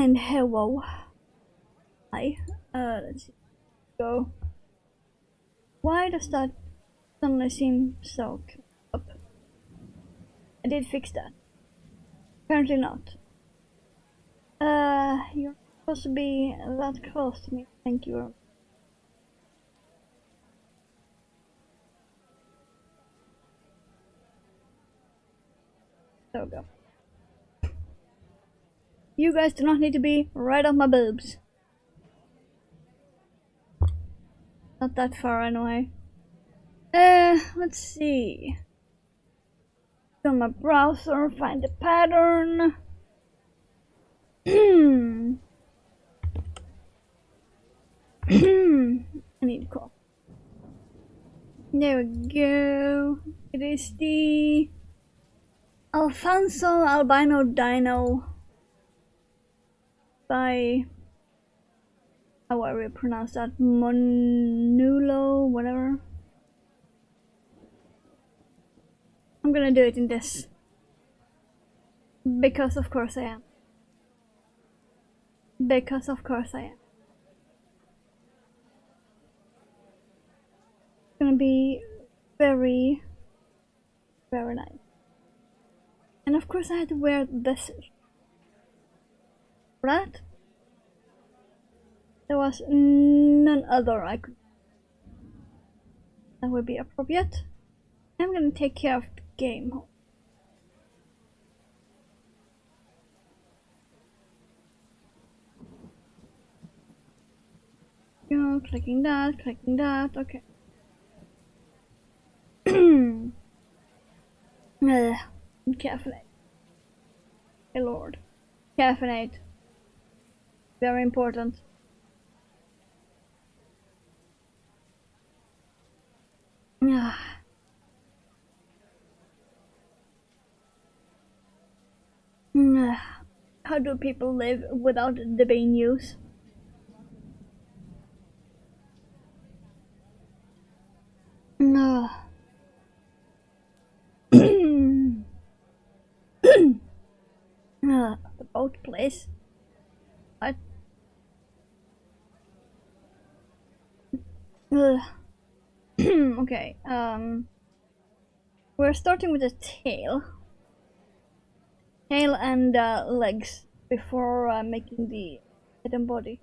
And hello. Hi. Let's see. Go. Why does that suddenly seem so up? I did fix that. Apparently not. You're supposed to be that close to me. Thank you. There we go. You guys do not need to be right off my boobs. Not that far anyway. Let's see. Go on my browser, find the pattern. I need to call. There we go. It is the Alfonso Albino Dino by, how I will pronounce that, Monulo, whatever. I'm gonna do it in this. Because of course I am. Because of course I am. It's gonna be very, very nice. And of course I had to wear this. For that, there was none other I could. That would be appropriate. I'm gonna take care of the game. Clicking that, okay. Caffeinate. Hey lord. Caffeinate. Very important. How do people live without the bean use? No. The boat place. What? Okay, we're starting with the tail. Tail and legs before making the head and body.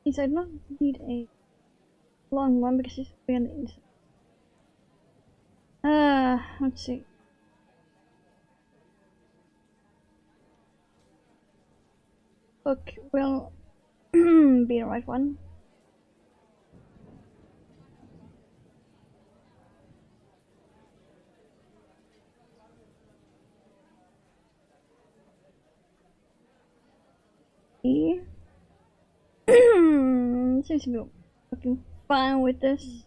Since I don't need a long one because it's really inside. Let's see. Hook will be the right one. Seems to be looking fine with this.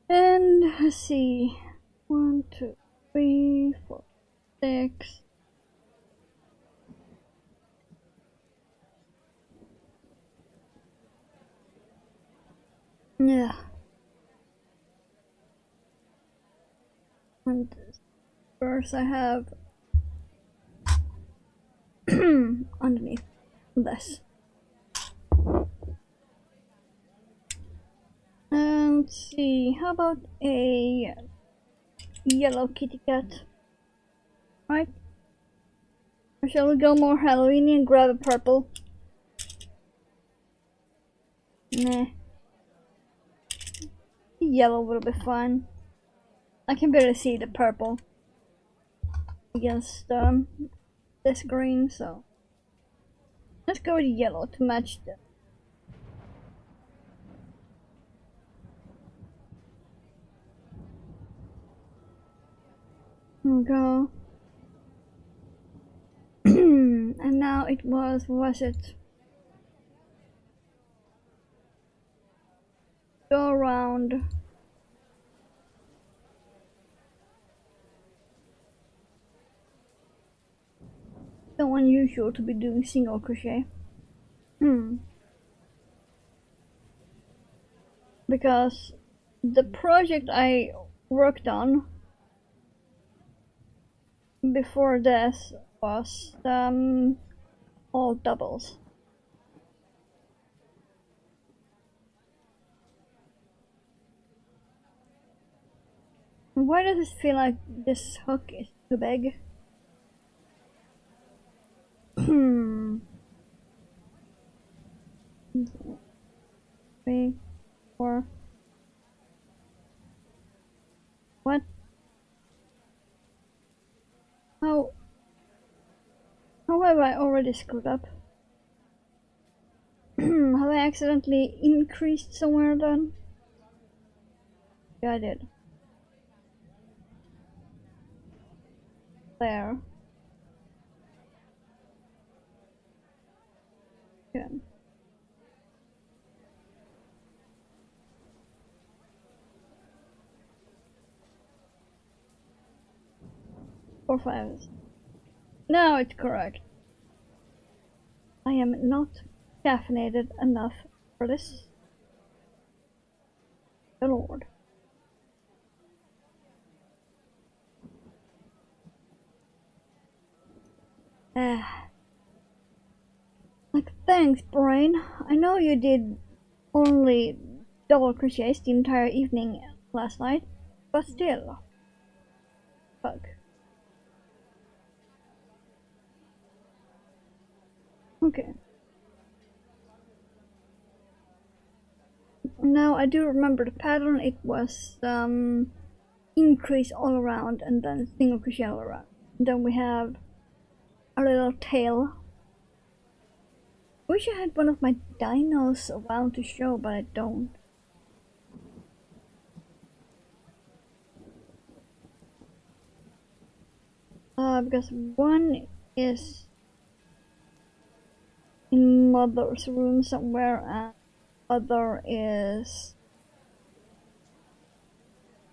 And let's see. 1, 2, 3, 4, 6. Yeah. And first I have underneath this. And let's see, how about a yellow kitty cat? Right? Or shall we go more Halloweeny and grab a purple? Nah. Yellow will be fun. I can barely see the purple against this green, so let's go with yellow to match the. Here we go. And now it was it? Go around. So unusual to be doing single crochet. Hmm. Because the project I worked on before this was all doubles. Why does it feel like this hook is too big? Hmm. 3, 4. What? How? How have I already screwed up? Have I accidentally increased somewhere then? Yeah, I did. There. Yeah. 4 5s. Now it's correct. I am not caffeinated enough for this. Good lord. Ah. Like, thanks, brain. I know you did only double crochets the entire evening last night, but still. Fuck. Okay. Now I do remember the pattern. It was increase all around and then single crochet all around. And then we have a little tail. Wish I had one of my dinos around to show, but I don't. Because one is in mother's room somewhere and other is,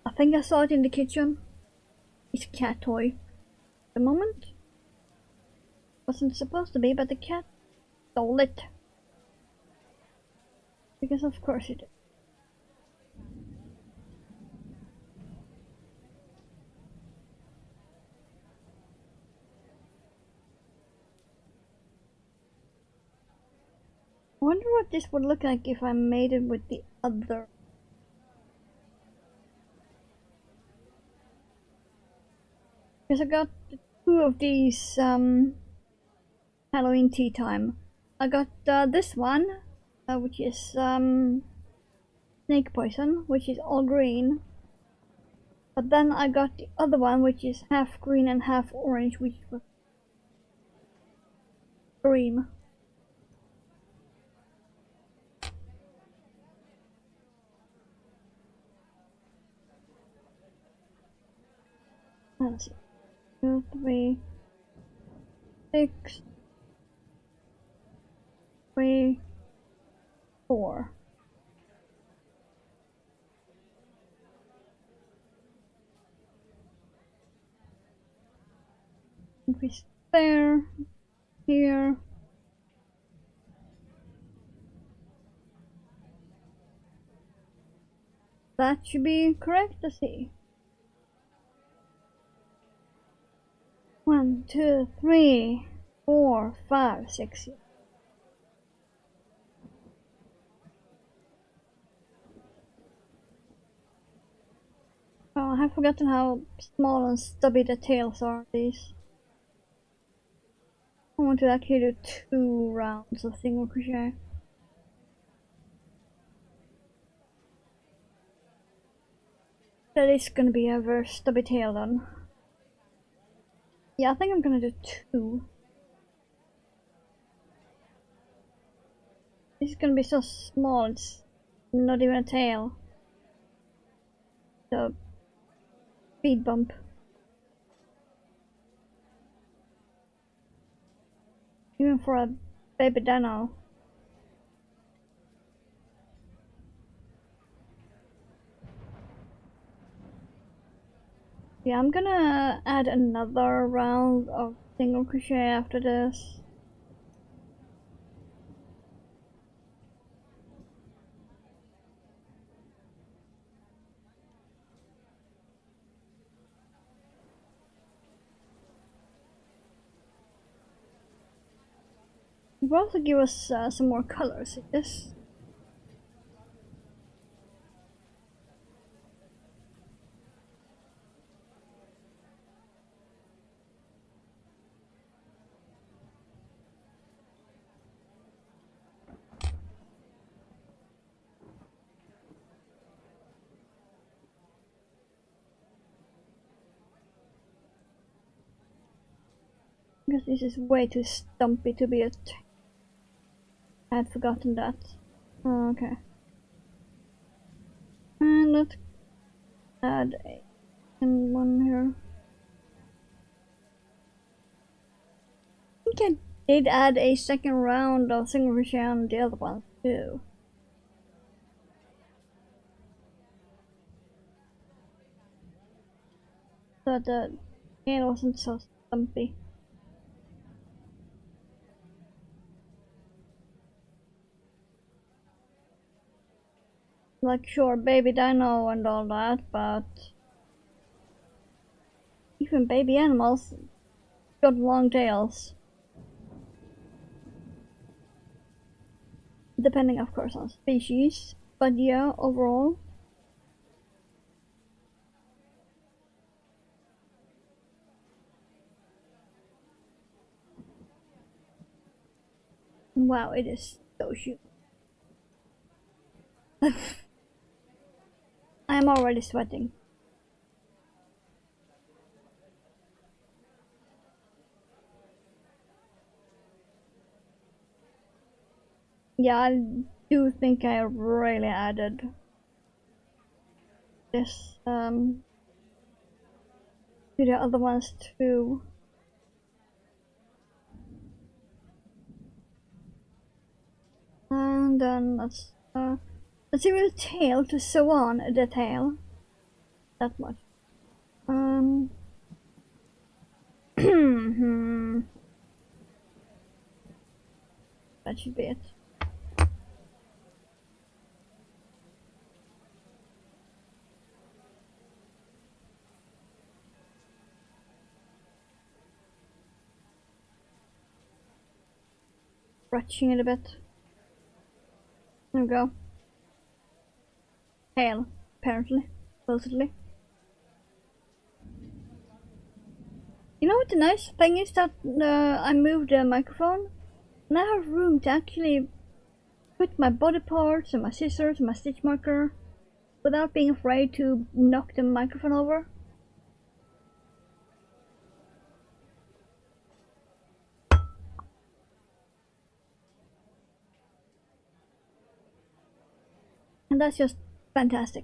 I think I saw it in the kitchen. It's a cat toy. At the moment wasn't supposed to be, but the cat stole it. Because of course it did. I wonder what this would look like if I made it with the other. Because I got two of these Halloween tea time. I got this one, which is snake poison, which is all green. But then I got the other one, which is half green and half orange, which was green. Let's see. 2, 3, 6, 3, 4. Increase there, here. That should be correct. Let's see. 1, 2, 3, 4, 5, 6. Oh, I have forgotten how small and stubby the tails are. These. I want to actually do 2 rounds of single crochet. That is gonna be a very stubby tail then. Yeah, I think I'm gonna do 2. This is gonna be so small, it's not even a tail. The speed bump. Even for a baby dino. Yeah, I'm gonna add another round of single crochet after this. It will also give us some more colors. Yes. Because this is way too stumpy to be a I had forgotten that. Oh, okay. And let's add a and one here. I think I did add a second round of signature on the other one too. So the it wasn't so stumpy. Like sure, baby dino and all that, but even baby animals got long tails. Depending of course on species, but yeah, overall. Wow, it is so huge. I'm already sweating. Yeah, I do think I really added this to the other ones too. And then let's see with the tail to sew on the tail. That much. That should be it. Stretching it a bit. There we go. Tail, apparently, supposedly. You know what the nice thing is that I moved the microphone and I have room to actually put my body parts and my scissors and my stitch marker without being afraid to knock the microphone over. And that's just fantastic.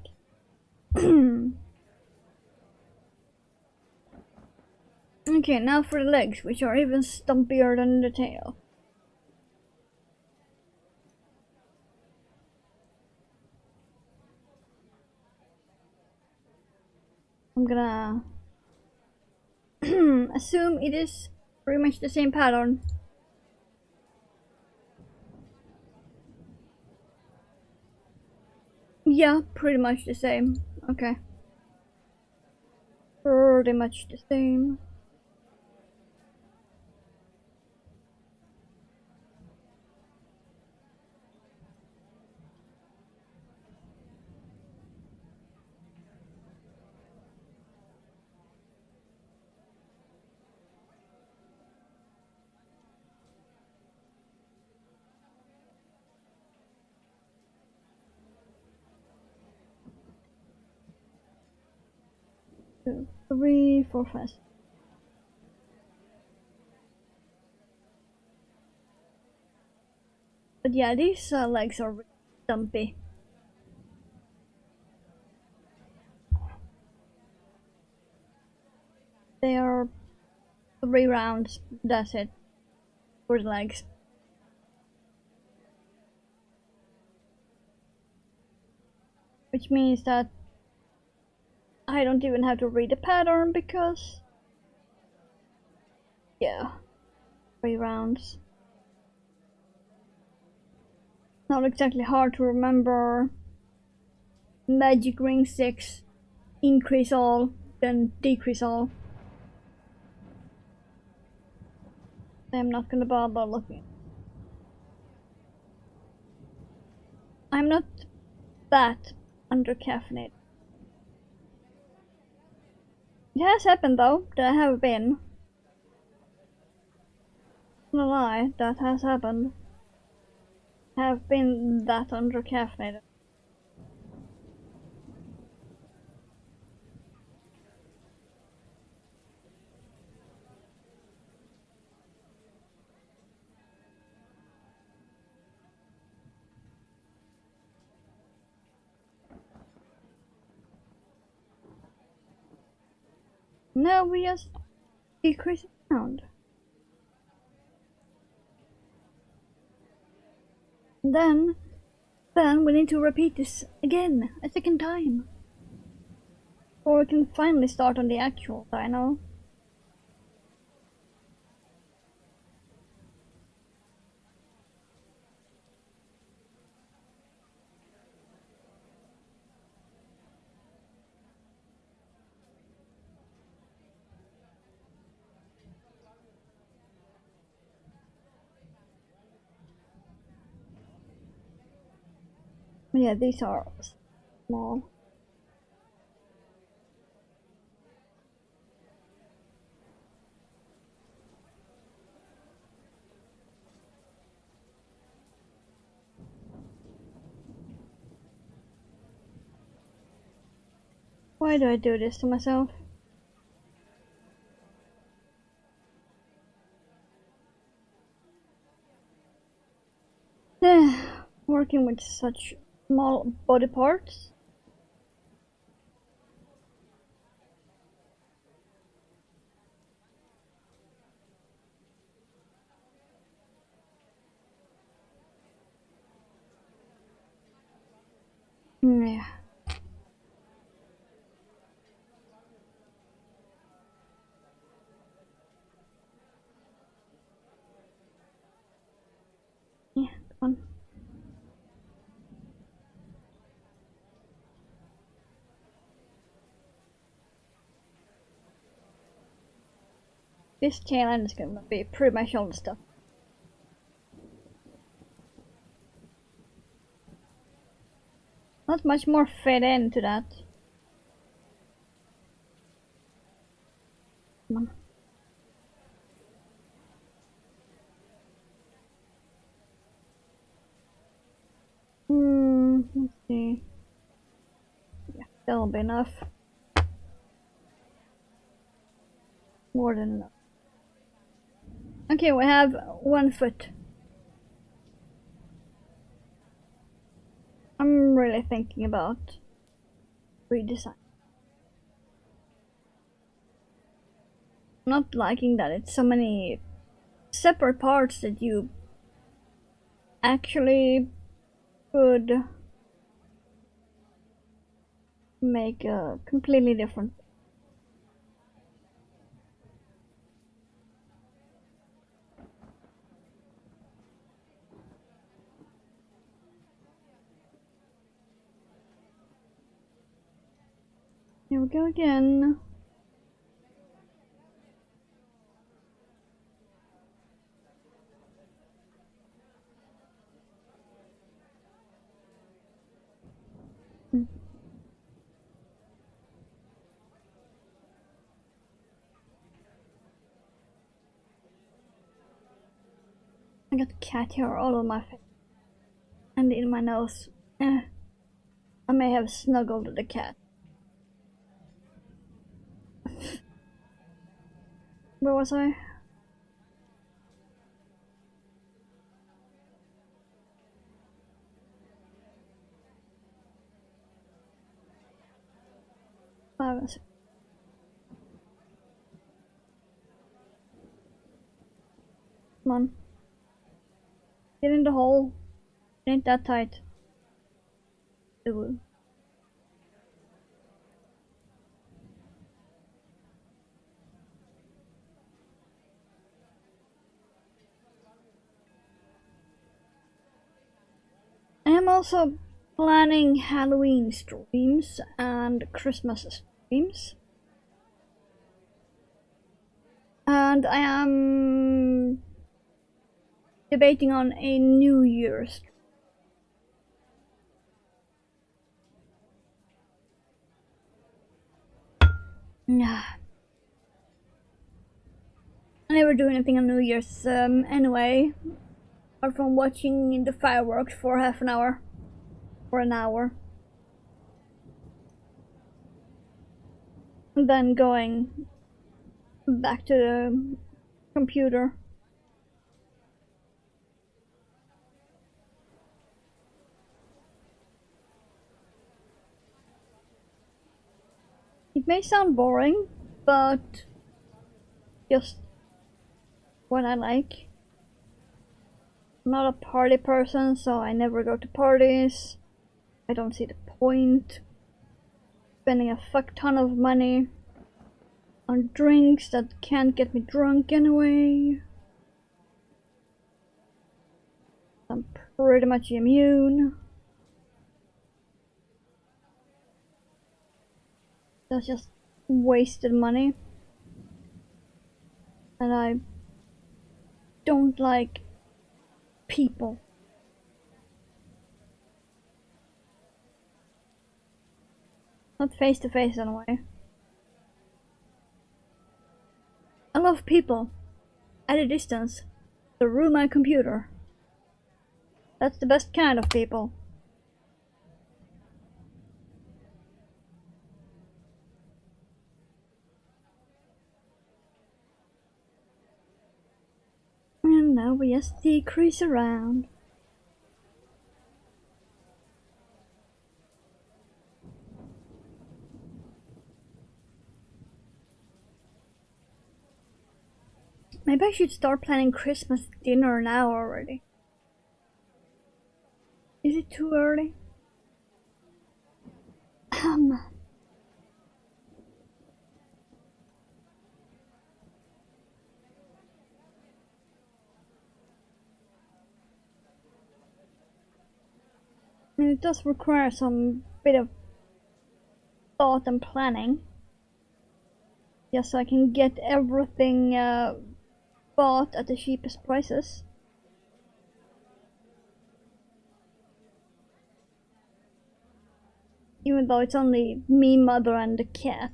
Okay, now for the legs, which are even stumpier than the tail. I'm gonna assume it is pretty much the same pattern. Yeah, pretty much the same. Okay. Pretty much the same. Two, three, four, five. But yeah, these legs are really stumpy. They are 3 rounds, that's it, for the legs. Which means that I don't even have to read the pattern because, yeah, 3 rounds. Not exactly hard to remember. Magic ring 6, increase all, then decrease all. I'm not gonna bother looking. I'm not that under caffeinated. It has happened though, that I have been. No lie, that has happened. I have been that under caffeinated. No, we just decrease sound. Then we need to repeat this again, a second time. Or we can finally start on the actual dino. Yeah, these are small. Why do I do this to myself? Working with such small body parts. Yeah. Yeah, come on. This tail end is gonna be pretty much all the stuff. Not much more fit into that. Come on. Let's see. Yeah, that'll be enough. More than enough. Okay, we have 1 foot. I'm really thinking about redesign. Not liking that it's so many separate parts that you actually could make a completely different. Here we go again. I got cat hair all over my face and in my nose. I may have snuggled the cat. Where was I? I was. Come on. Get in the hole. It ain't that tight. Ooh. I am also planning Halloween streams and Christmas streams. And I am debating on a New Year's. Nah. I never do anything on New Year's anyway, apart from watching the fireworks for half an hour or an hour. And then going back to the computer. It may sound boring, but just what I like. I'm not a party person, so I never go to parties. I don't see the point spending a fuck ton of money on drinks that can't get me drunk anyway. I'm pretty much immune. That's just wasted money. And I don't like people. Not face to face anyway. I love people at a distance through my computer. That's the best kind of people. And now we just decrease around. Maybe I should start planning Christmas dinner now already. Is it too early? And it does require some bit of thought and planning. Just so I can get everything bought at the cheapest prices. Even though it's only me, mother, and the cat.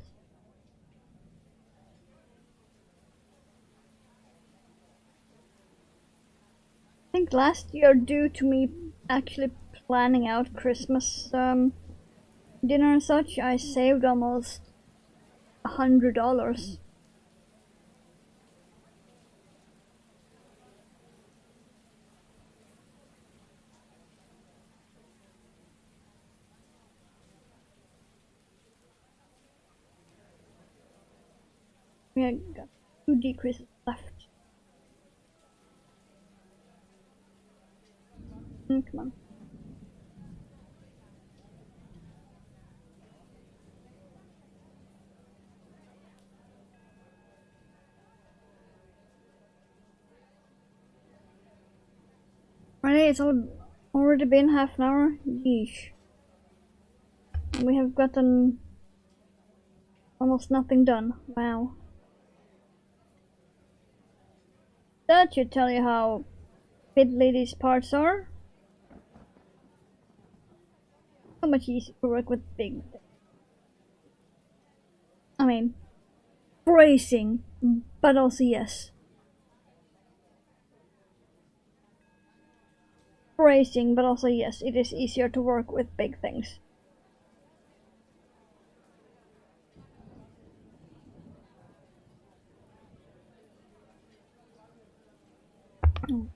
I think last year, due to me actually planning out Christmas dinner and such, I saved almost $100. We got 2 decreases left. Come on. Alright, it's already been half an hour. Yeesh. We have gotten almost nothing done. Wow. That should tell you how fiddly these parts are. So much easier to work with big things. I mean, bracing, but also yes. Bracing, but also yes, it is easier to work with big things.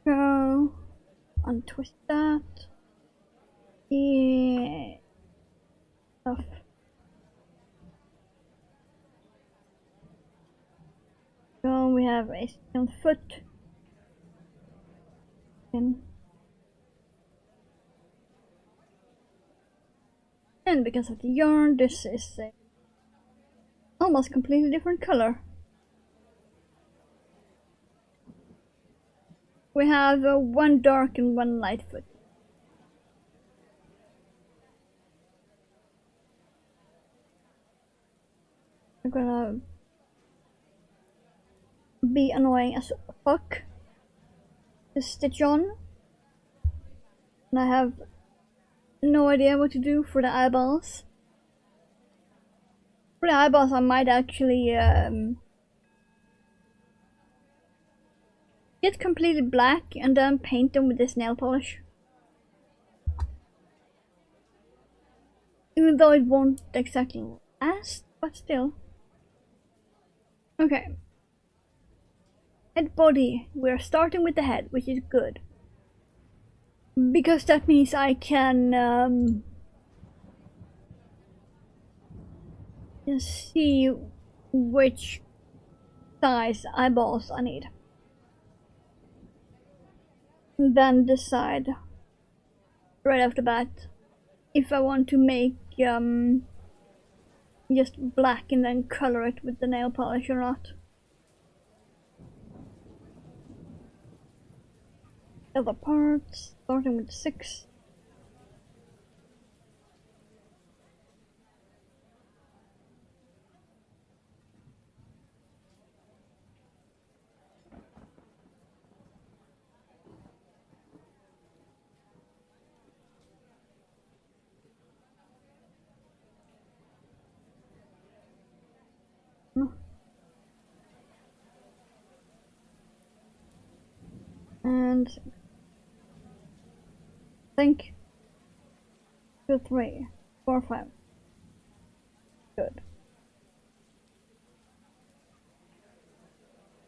Go. Untwist that. Yeah. Stuff. So we have a stone foot. And because of the yarn, this is a almost completely different color. We have one dark and one light foot. I'm gonna be annoying as fuck to stitch on. And I have no idea what to do for the eyeballs. For the eyeballs, I might actually get completely black and then paint them with this nail polish. Even though it won't exactly last, but still. Okay. Head body. We're starting with the head, which is good. Because that means I can see which size eyeballs I need. And then decide right off the bat if I want to make just black and then color it with the nail polish or not. Other parts, starting with 6. And think 2, 3, 4, 5. Good.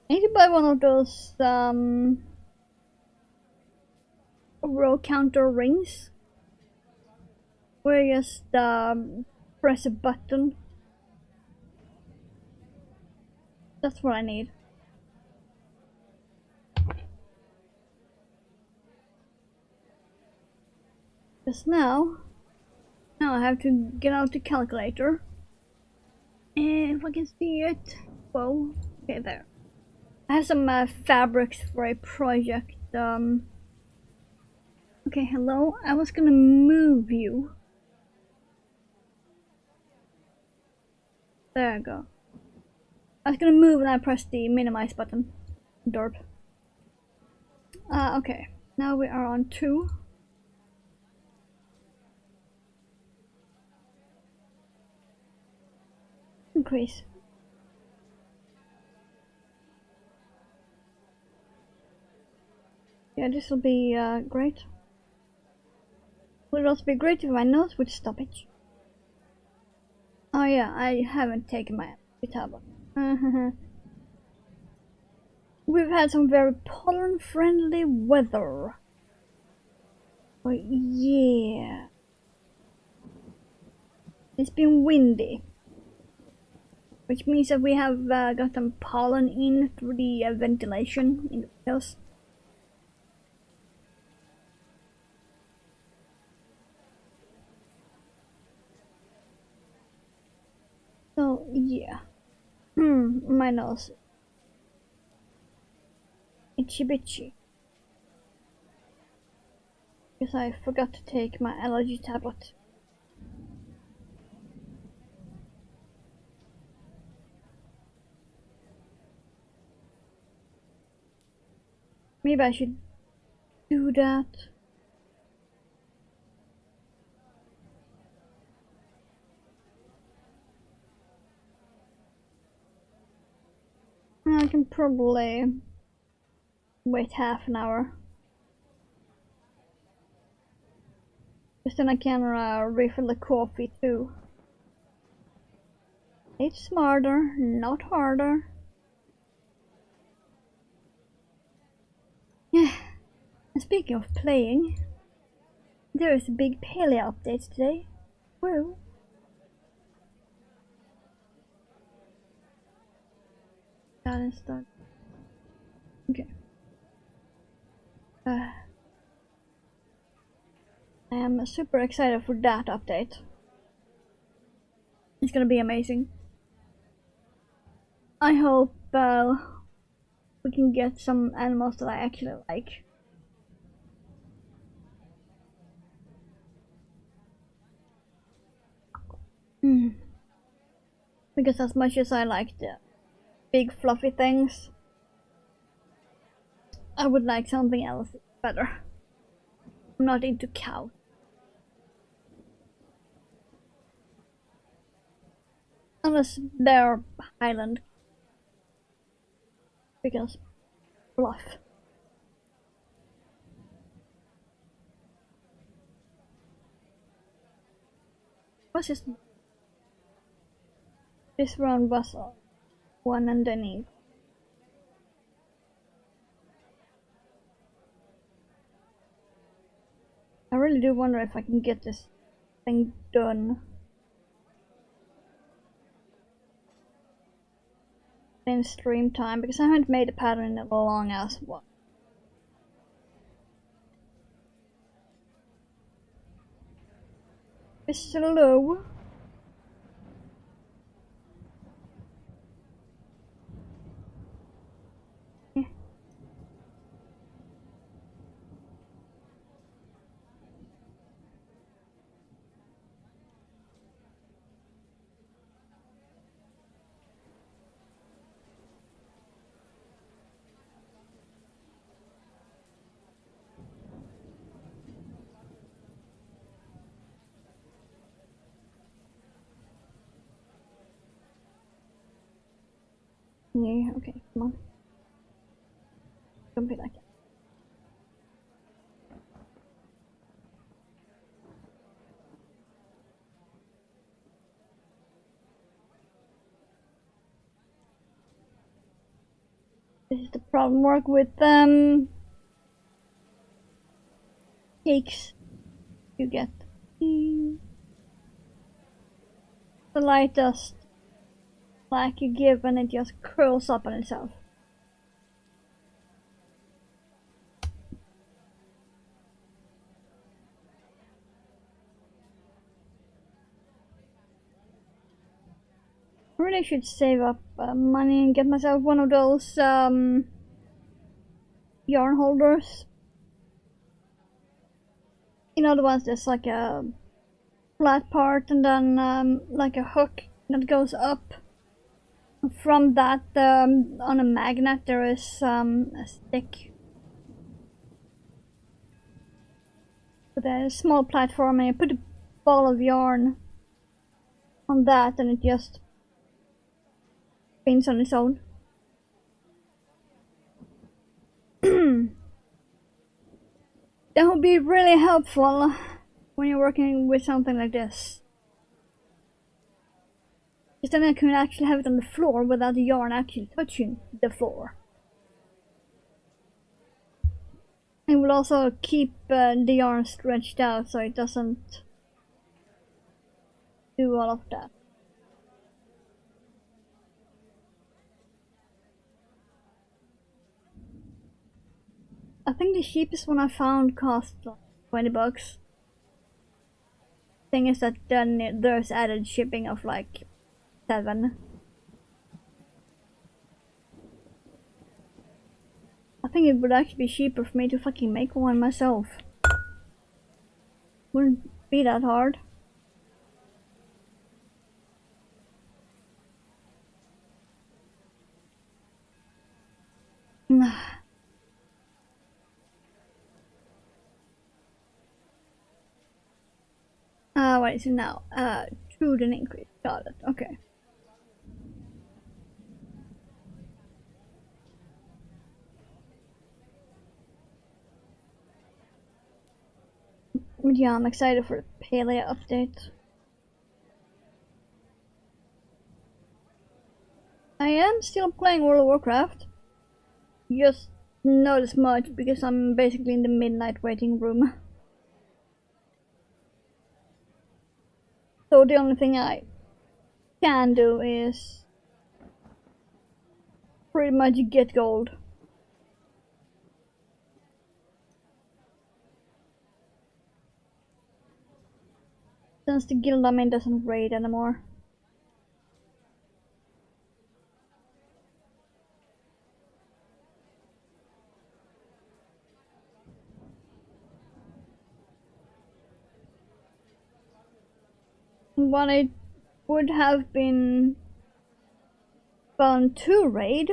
I need to buy one of those row counter rings where you just press a button. That's what I need. Because now I have to get out the calculator. And if I can see it. Whoa. Okay, there. I have some fabrics for a project. Okay, hello. I was gonna move you. There I go. I was gonna move and I pressed the minimize button. Derp. Okay. Now we are on 2. Increase. Yeah, this will be great. Would it also be great if my nose would stop it? Oh yeah, I haven't taken my tablet. We've had some very pollen-friendly weather. Oh yeah. It's been windy. Which means that we have gotten pollen in through the ventilation in the house. So yeah. My nose. Itchy bitchy. Because I forgot to take my allergy tablet. Maybe I should do that. I can probably wait half an hour. Because then I can refill the coffee too. It's smarter, not harder. Yeah. And speaking of playing, there is a big paleo update today. Whoa. Balance start. Okay. I am super excited for that update. It's gonna be amazing. I hope we can get some animals that I actually like. Because as much as I like the big fluffy things, I would like something else better. I'm not into cow. Unless they're Highland. Because bluff. What's this round was one underneath. I really do wonder if I can get this thing done in stream time, because I haven't made a pattern in a long ass while. It's slow. Yeah, okay, come on. Don't be like it. This is the problem work with cakes you get. The lightest like you give and it just curls up on itself. I really should save up money and get myself one of those yarn holders. You know, the ones that's like a flat part and then like a hook that goes up. From that, on a magnet there is a stick with a small platform, and you put a ball of yarn on that and it just spins on its own. That would be really helpful when you're working with something like this. Because then I can actually have it on the floor without the yarn actually touching the floor. It will also keep the yarn stretched out so it doesn't do all of that. I think the cheapest one I found cost like 20 bucks. Thing is that then there's added shipping of like 7. I think it would actually be cheaper for me to fucking make one myself. Wouldn't be that hard. What is it now? True, an increase. Got it. Okay. But yeah, I'm excited for the Paleo update. I am still playing World of Warcraft. Just not as much because I'm basically in the midnight waiting room. So the only thing I can do is pretty much get gold. Since the guild I'm in doesn't raid anymore. But it would have been fun to raid.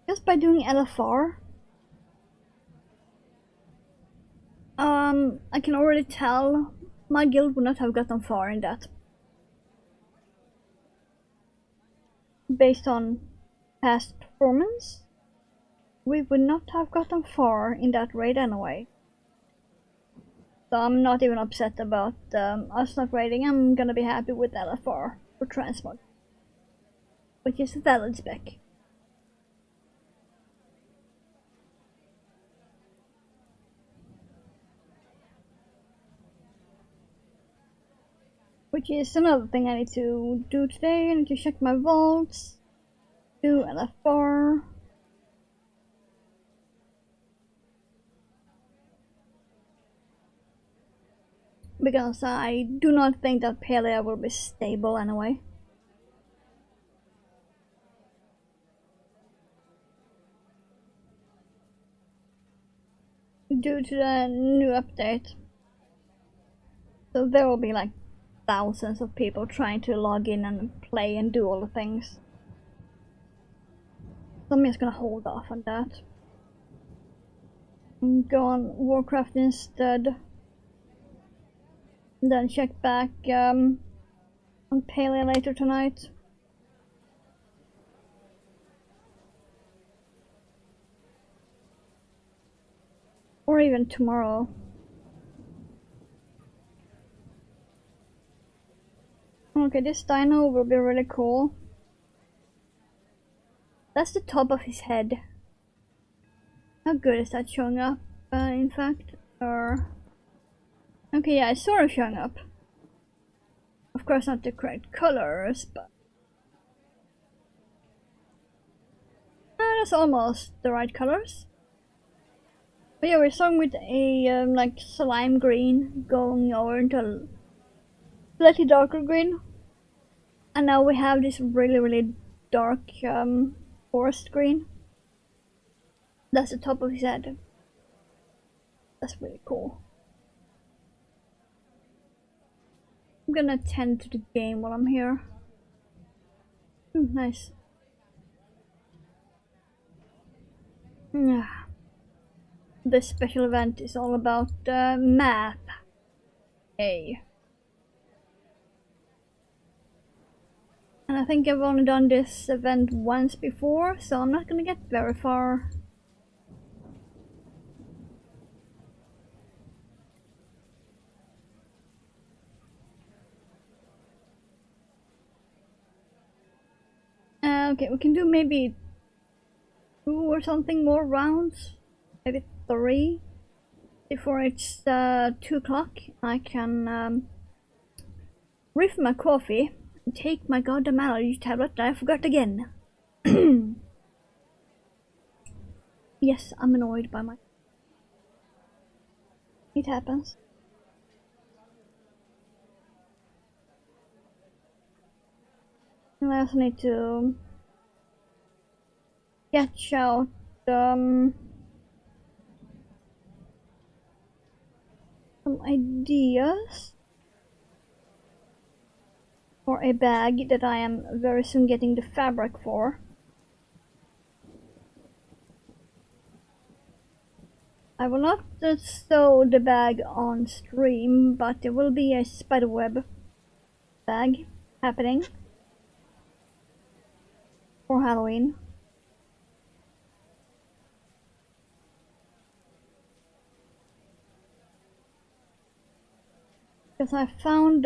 Just by doing LFR. I can already tell my guild would not have gotten far in that. Based on past performance, we would not have gotten far in that raid anyway. So I'm not even upset about us not raiding. I'm gonna be happy with LFR for transmog, which is a valid spec. Which is another thing I need to do today. I need to check my vaults, do LFR. Because I do not think that Palea will be stable anyway. Due to the new update. So there will be like thousands of people trying to log in and play and do all the things. So I'm just gonna hold off on that. And go on Warcraft instead. And then check back on Palea later tonight. Or even tomorrow. Okay, this dino will be really cool. That's the top of his head. How good is that showing up, in fact? Or... okay, yeah, it's sort of showing up. Of course not the correct colors, but... that's almost the right colors. But yeah, we're starting with a like slime green, going over into a slightly darker green. And now we have this really dark forest green. That's the top of his head. That's really cool. I'm gonna attend to the game while I'm here. Nice. This special event is all about the map. Hey. And I think I've only done this event once before, so I'm not gonna get very far. Okay, we can do maybe 2 or something more rounds. Maybe 3. Before it's 2 o'clock, I can refill my coffee and take my goddamn allergy tablet that I forgot again. Yes, I'm annoyed by my... it happens. And I also need to sketch out some ideas for a bag that I am very soon getting the fabric for. I will not sew the bag on stream, but there will be a spiderweb bag happening for Halloween. Because I found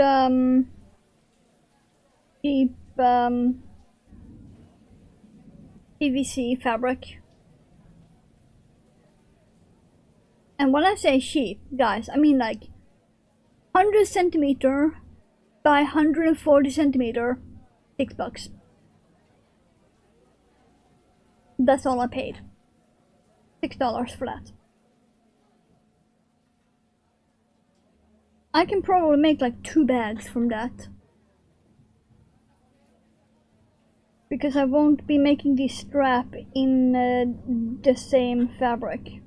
cheap PVC fabric. And when I say cheap, guys, I mean like 100 centimeter by 140 centimeter, $6. That's all I paid. $6 for that. I can probably make like 2 bags from that. Because I won't be making the strap in the same fabric.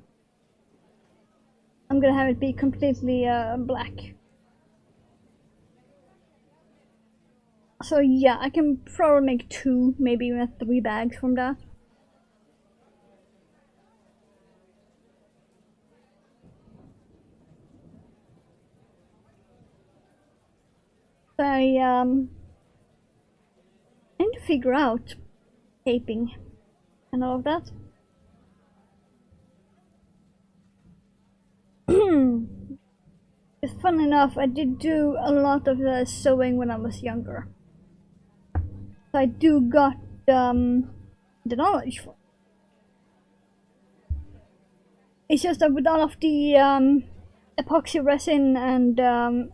I'm gonna have it be completely black. So yeah, I can probably make 2, maybe even 3 bags from that. I need to figure out taping and all of that. It's fun enough, I did do a lot of sewing when I was younger. So I do got the knowledge for it. It's just that with all of the epoxy resin and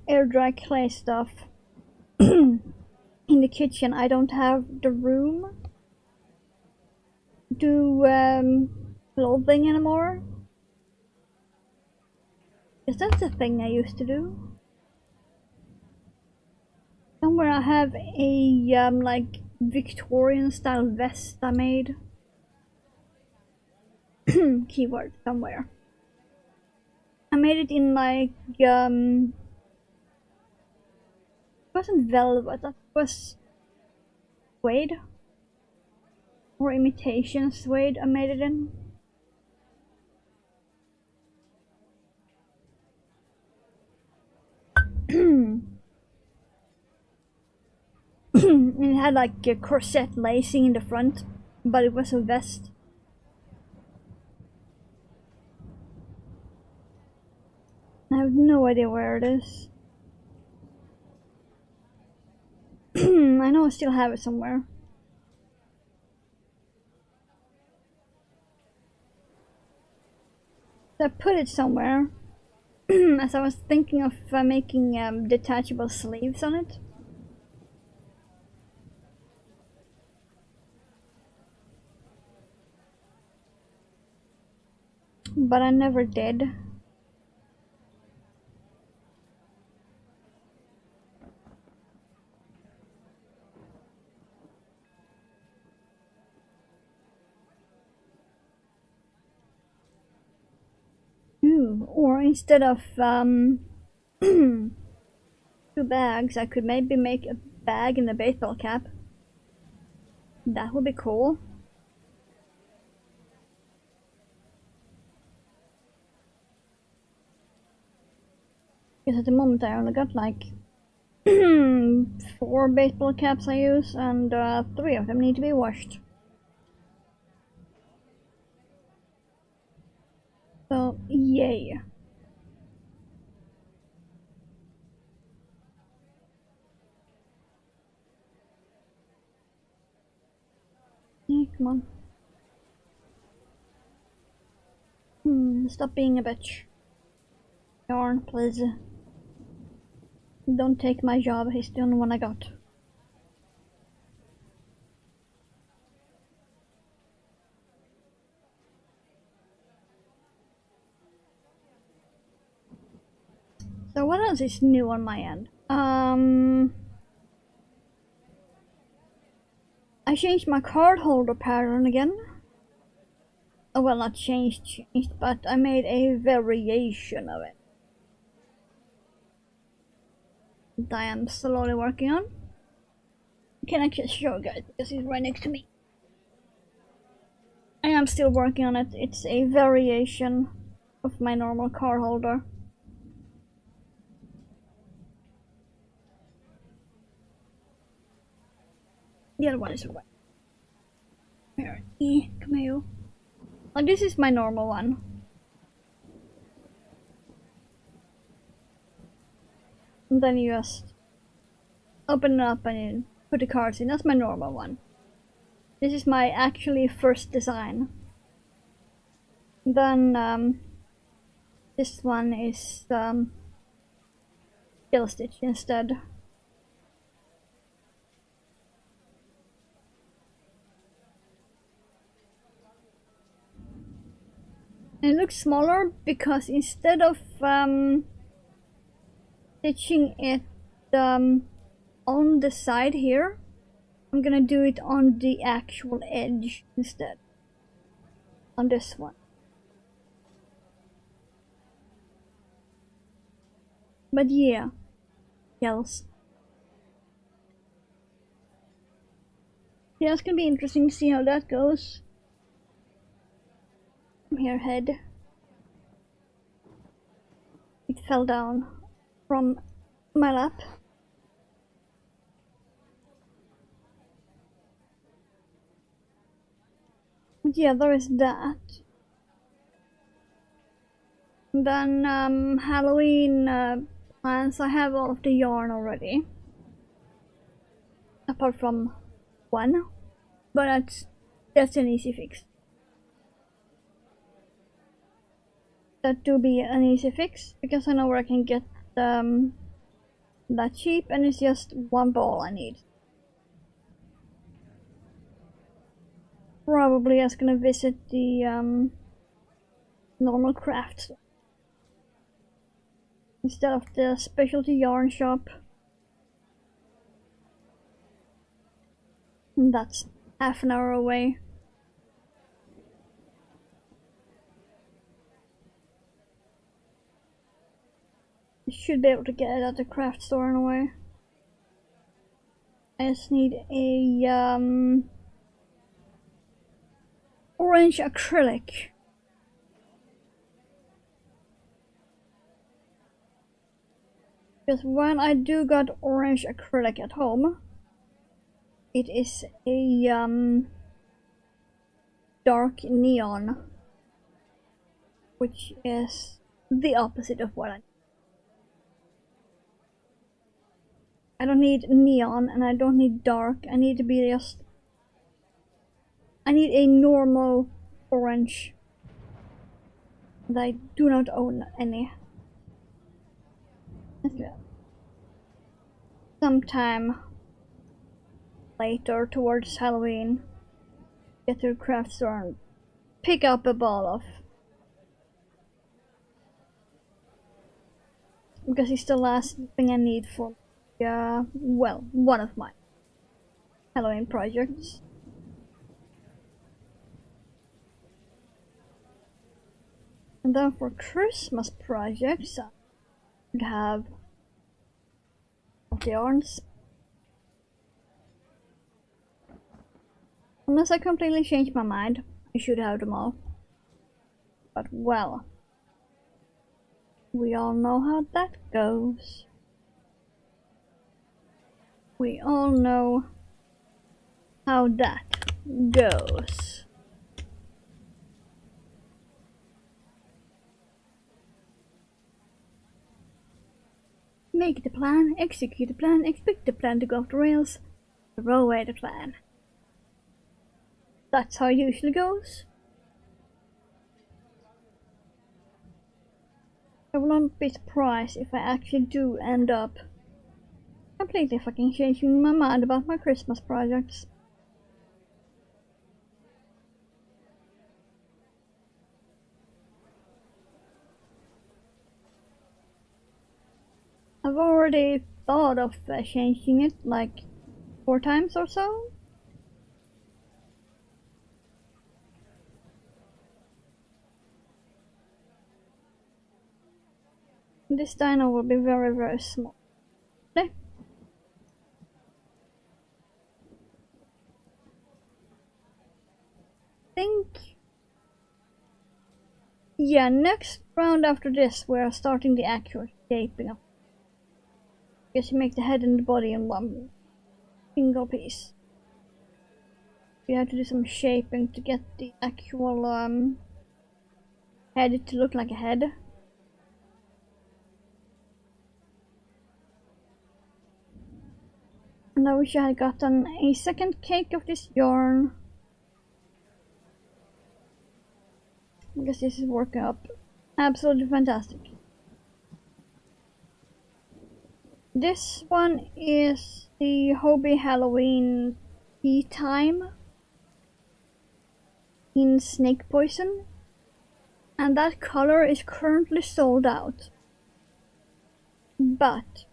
air dry clay stuff in the kitchen, I don't have the room to do clothing anymore. Because that's the thing I used to do. Somewhere I have a like Victorian style vest I made. Keyword somewhere. I made it in like it wasn't velvet, that was suede or imitation suede I made it in. And it had like a corset lacing in the front, but it was a vest. I have no idea where it is. I know I still have it somewhere. So I put it somewhere as I was thinking of making detachable sleeves on it. But I never did. Ooh, or instead of 2 bags, I could maybe make a bag and a baseball cap. That would be cool. Because at the moment I only got like 4 baseball caps I use, and 3 of them need to be washed. So, yay. Yeah, come on. Stop being a bitch. Yarn, please. Don't take my job, he's the only one I got. So what else is new on my end? I changed my card holder pattern again. Oh, well, not changed, but I made a variation of it that I am slowly working on. Can I just show you guys because he's right next to me? I am still working on it. It's a variation of my normal card holder. The other one is away. Here, come here. Well, this is my normal one. And then you just open it up and put the cards in. That's my normal one. This is my actually first design. Then this one is skill stitch instead. And it looks smaller because instead of stitching it on the side here, I'm gonna do it on the actual edge instead. On this one. But yeah, yes. Yeah, it's gonna be interesting to see how that goes. Here, head. It fell down from my lap. But yeah, there is that. Then Halloween plans. I have all of the yarn already, apart from one, but that's an easy fix. That to be an easy fix because I know where I can get that cheap, and it's just one ball I need. Probably I was gonna visit the normal craft store instead of the specialty yarn shop. And that's half an hour away. I should be able to get it at the craft store in a way. I just need a orange acrylic. Because when I do got orange acrylic at home, it is a dark neon, which is the opposite of what I need. I don't need neon and I don't need dark. I need to be just... I need a normal orange. And I do not own any. Sometime later towards Halloween, get to the craft store and pick up a ball of, because it's the last thing I need for well, one of my Halloween projects. And then for Christmas projects I would have the yarns. Unless I completely change my mind, I should have them all. But well, we all know how that goes. We all know how that goes. Make the plan, execute the plan, expect the plan to go off the rails, throw away the plan. That's how it usually goes. I will not be surprised if I actually do end up completely fucking changing my mind about my Christmas projects. I've already thought of changing it like 4 times or so. This dino will be very, very small. Okay. Yeah, next round after this we're starting the accurate shaping of. Because you make the head and the body in one single piece. You have to do some shaping to get the actual head to look like a head. And I wish I had gotten a second cake of this yarn, because this is working up absolutely fantastic. This one is the Hobie Halloween Tea Time in Snake Poison, and that color is currently sold out. But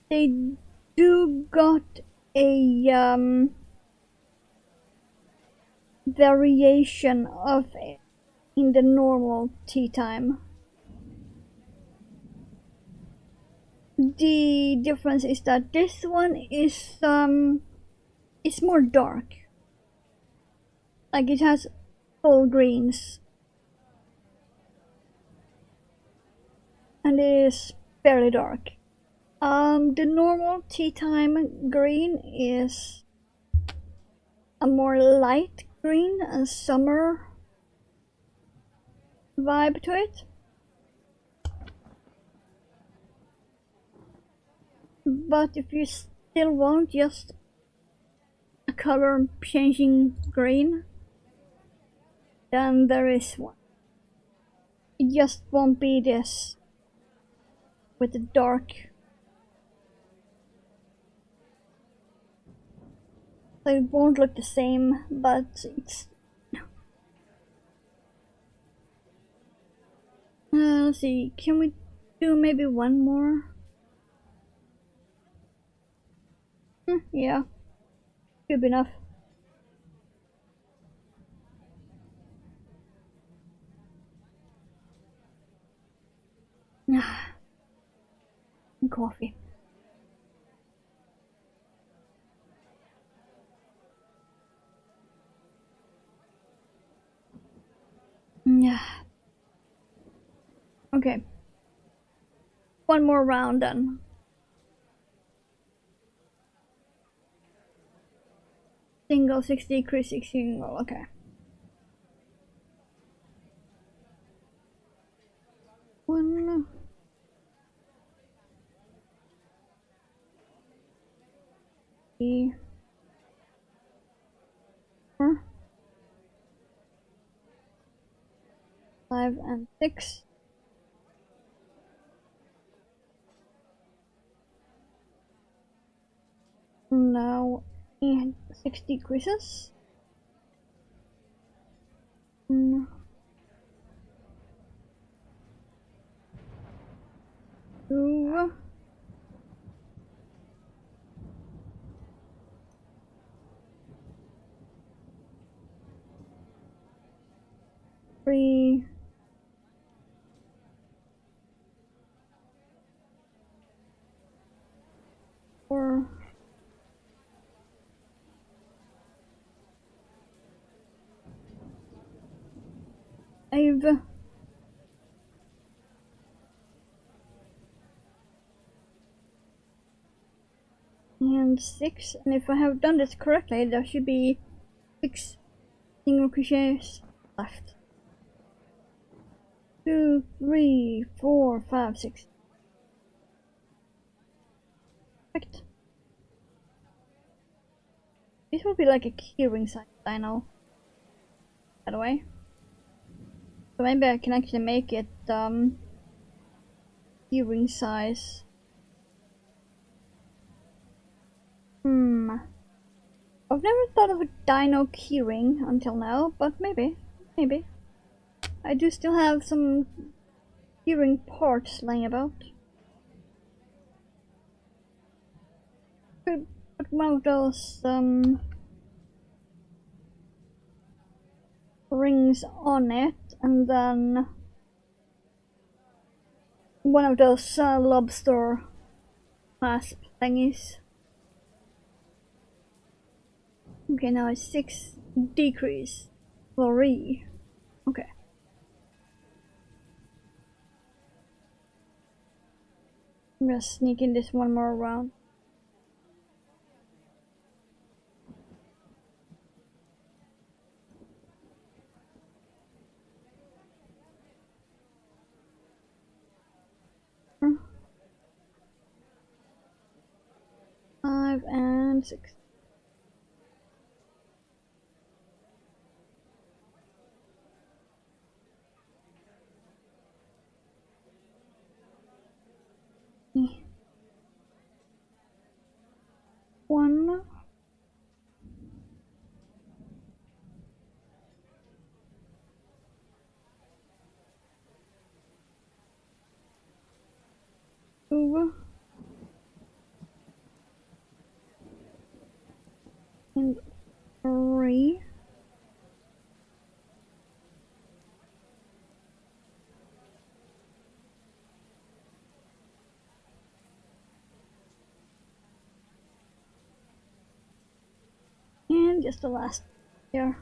they do got a variation of it in the normal tea time. The difference is that this one is it's more dark. Like it has full greens. And it is fairly dark. The normal tea time green is a more light green and summer vibe to it. But if you still want just a color changing green, then there is one. It just won't be this with the dark. So it won't look the same, but it's... let's see, can we do maybe one more? Yeah, should be enough. Coffee. Yeah. Okay. One more round then. Single 60, decrease 6 single, okay. One. 4, 5 and 6. Now 6 decreases. 1, 2, 3, 4, 5, and 6. And if I have done this correctly, there should be 6 single crochets left. 2, 3, 4, 5, 6. Perfect. This will be like a keyring size dino, by the way. So maybe I can actually make it keyring size. I've never thought of a dino keyring until now, but maybe. I do still have some keyring parts laying about. Could put one of those rings on it, and then one of those lobster clasp thingies. Okay, now it's 6 decrease. 3. Okay. I'm gonna sneak in this one more round. Hmm. 5 and 6. One. 2. And 3. And just the last here.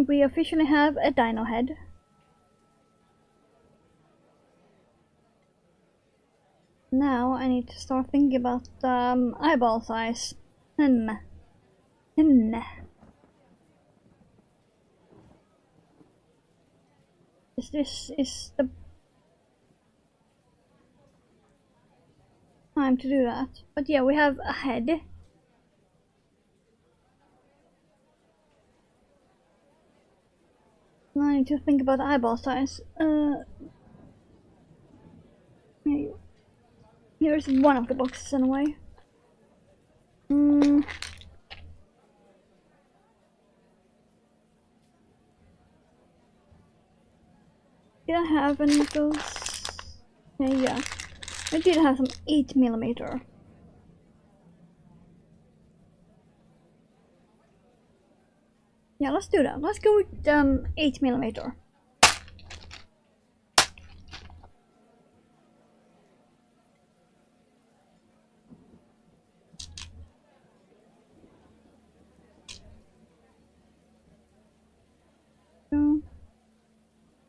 We officially have a dino head. Now I need to start thinking about eyeball size. Hmm. This is the time to do that. But yeah, we have a head. Now I need to think about eyeball size. Here's one of the boxes anyway. Did I have any of those? Yeah. I did have some 8mm. Yeah, let's do that. Let's go with 8mm.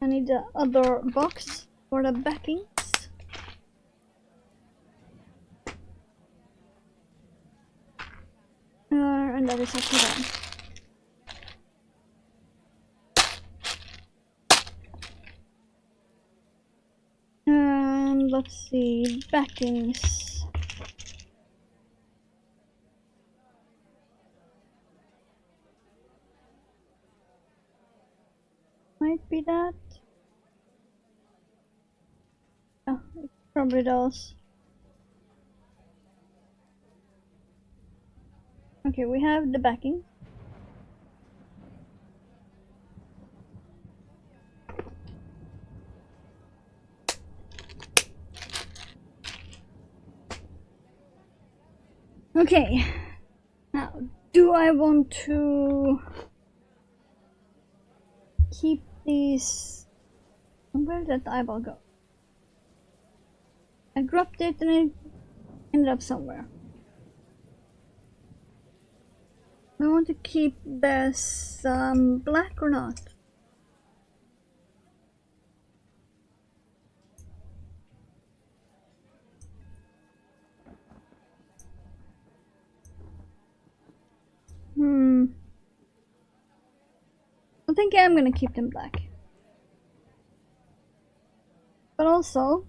I need the other box for the backings. And that is actually done. And let's see, backings. Might be that. Oh, it probably does. Okay, we have the backing. Okay, now do I want to keep these? Where did that eyeball go? I dropped it and it ended up somewhere. I want to keep this black or not? I think I'm gonna keep them black. But also,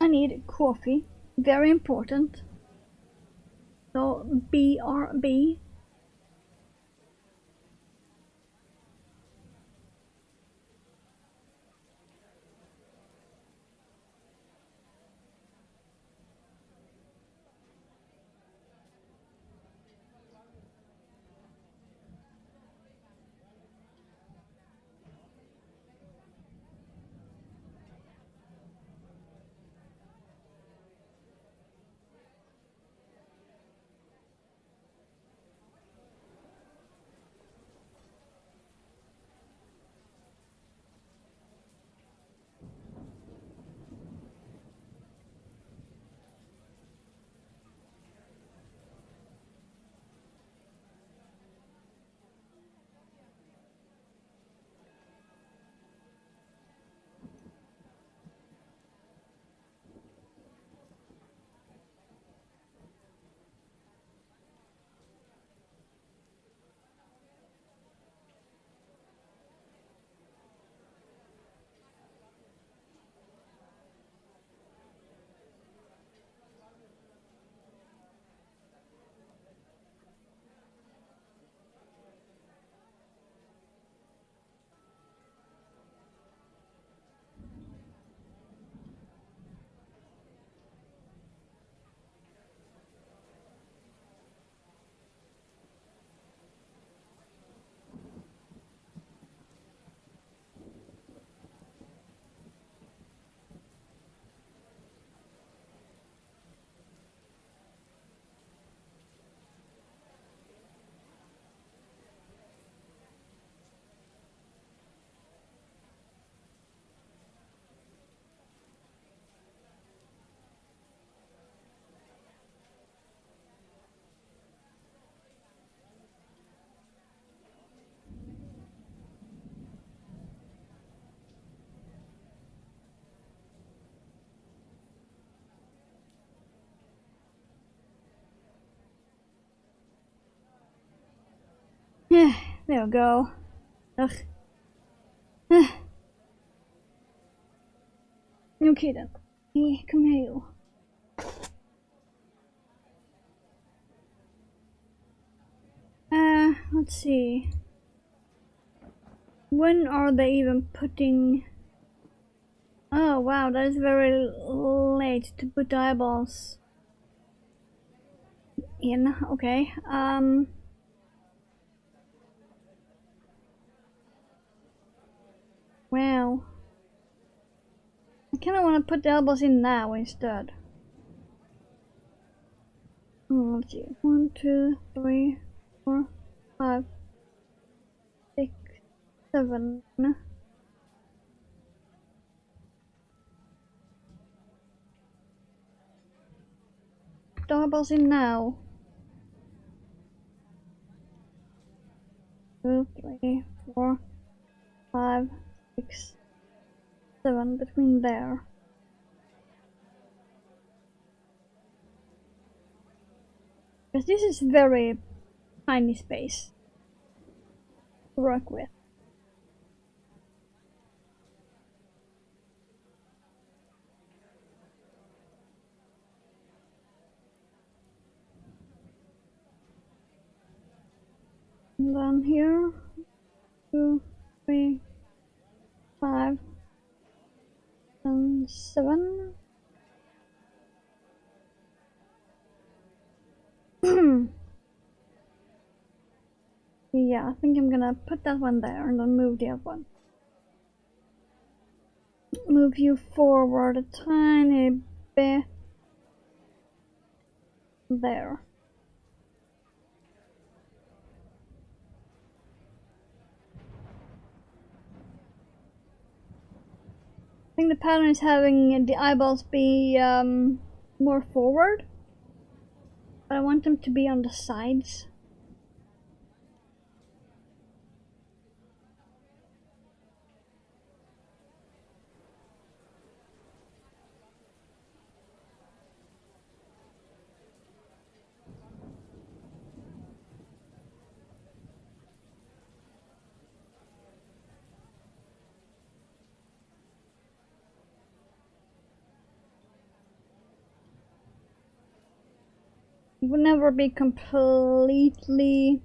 I need coffee. Very important. So, BRB. There we go. Ugh. Okay then. Hey, come here. Let's see. When are they even putting... Oh wow, that is very late to put eyeballs in. Okay. Well, I kinda wanna put the eyeballs in now instead. Let's see. 1, 2, 3, 4, 5, 6, 7. Put the eyeballs in now. 2, 3, 4, 5, 6, 7 between there. Because this is very tiny space to work with. And then here, 2, 3, 5, and 7. Yeah, I think I'm gonna put that one there and then move the other one. Move you forward a tiny bit. There. I think the pattern is having the eyeballs be more forward, but I want them to be on the sides. It would never be completely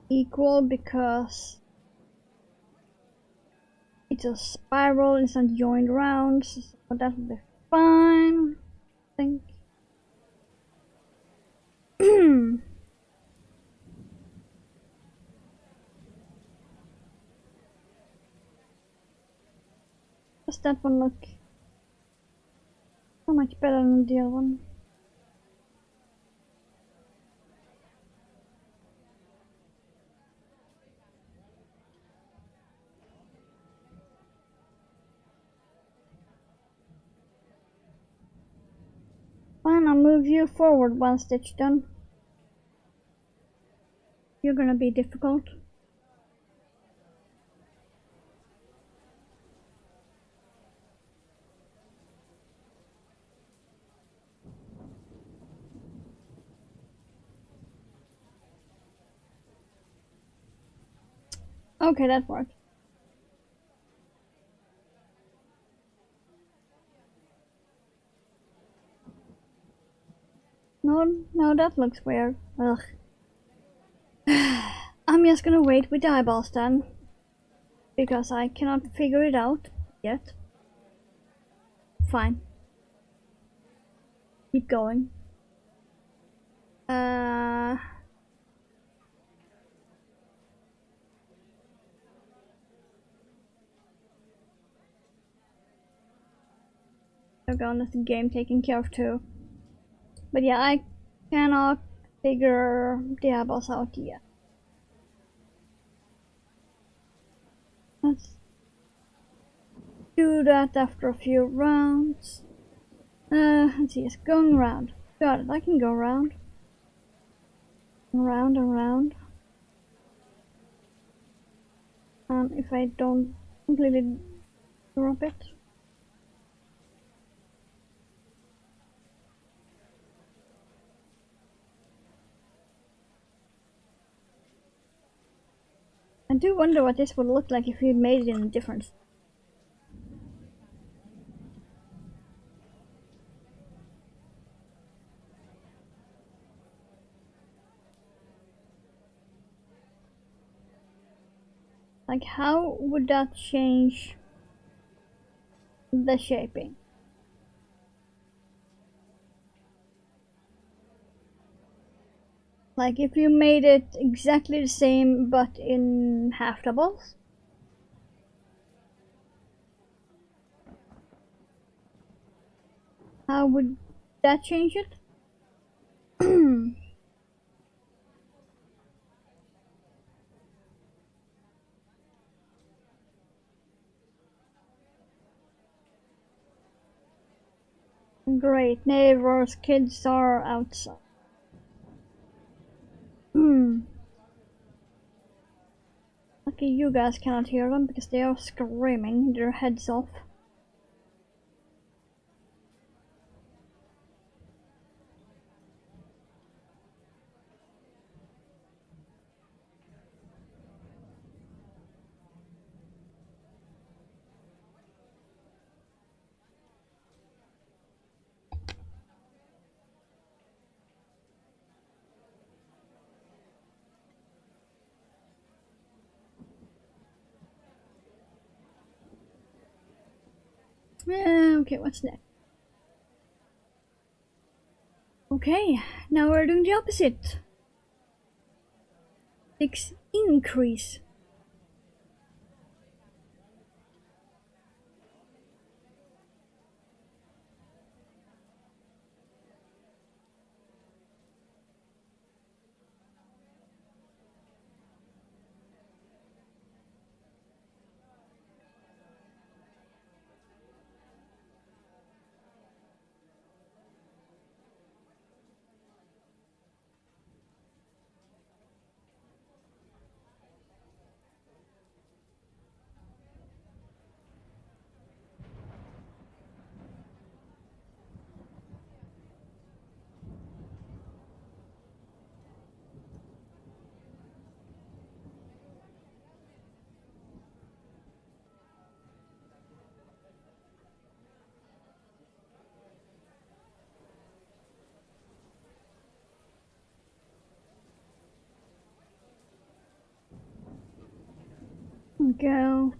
equal because it's a spiral, it's not joined round, so that would be fine, I think. Does that one look so much better than the other one? Fine, I'll move you forward one stitch then. You're gonna be difficult. Okay, that worked. No, that looks weird. Ugh. I'm just gonna wait with the eyeballs then, because I cannot figure it out yet. Fine. Keep going. Okay, that's the game taken care of too. But yeah, I cannot figure the eyeballs out yet. Let's do that after a few rounds. Let's see, it's going around. Got it, I can go around. Around and around. If I don't completely drop it. I do wonder what this would look like if you made it in a different. Like, how would that change the shaping? Like, if you made it exactly the same but in half doubles? How would that change it? Great, neighbors, kids are outside. Lucky you guys cannot hear them because they are screaming their heads off. Okay, what's next? Okay, now we're doing the opposite. 6 increase. Go.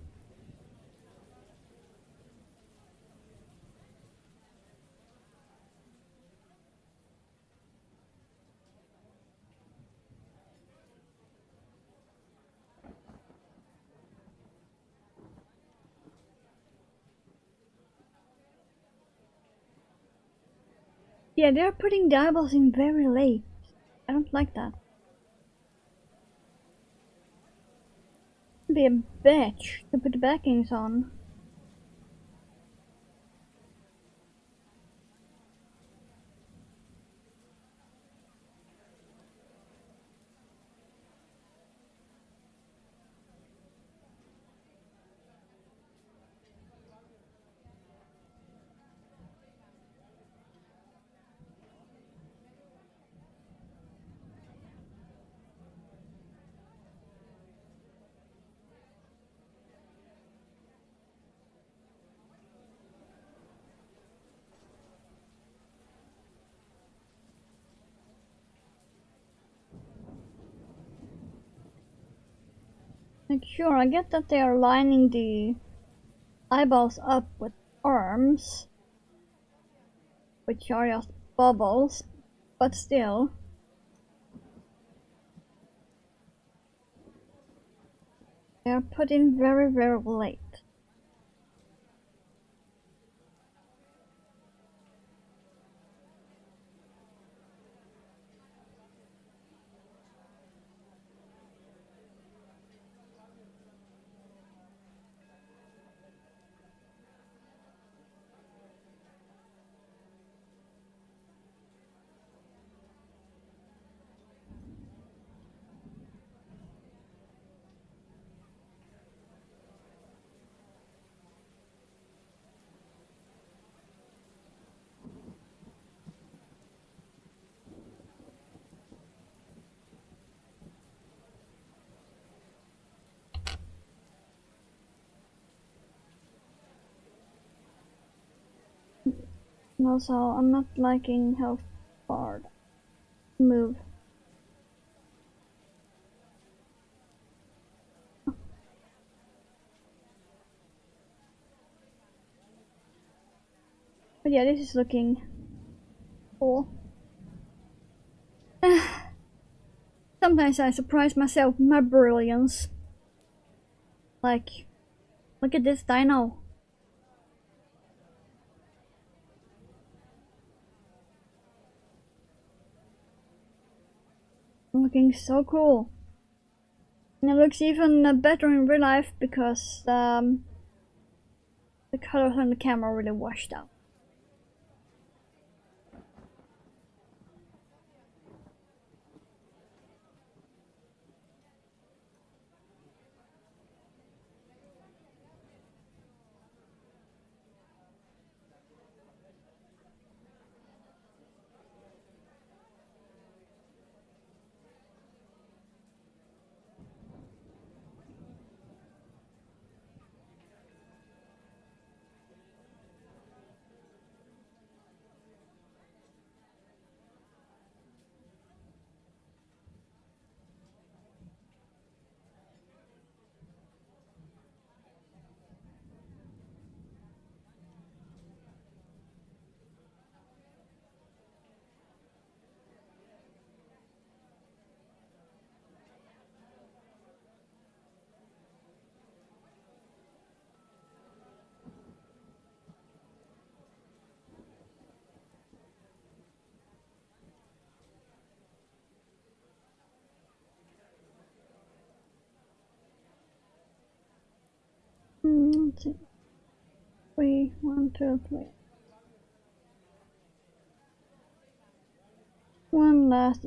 Yeah, they're putting the eyeballs in very late. I don't like that. Be a bitch to put the backings on. Like, sure, I get that they are lining the eyeballs up with arms, which are just bubbles, but still. They are put in very, very late. And also, I'm not liking how far to move. But yeah, this is looking cool. Sometimes I surprise myself with my brilliance. Like, look at this dino. Looking so cool. And it looks even better in real life because the colors on the camera really washed out. Let's see. 3, 1, 2, 3. One last.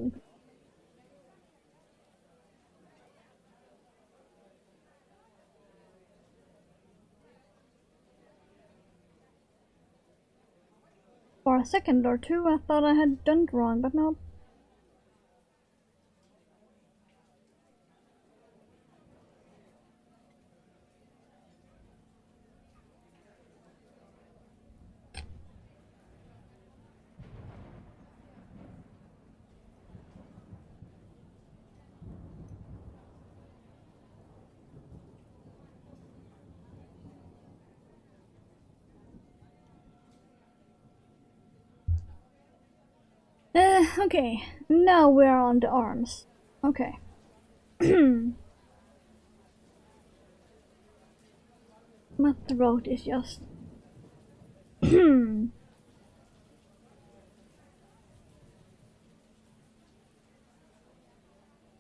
For a second or two, I thought I had done it wrong, but no. Okay, now we're on the arms. Okay. My throat is just.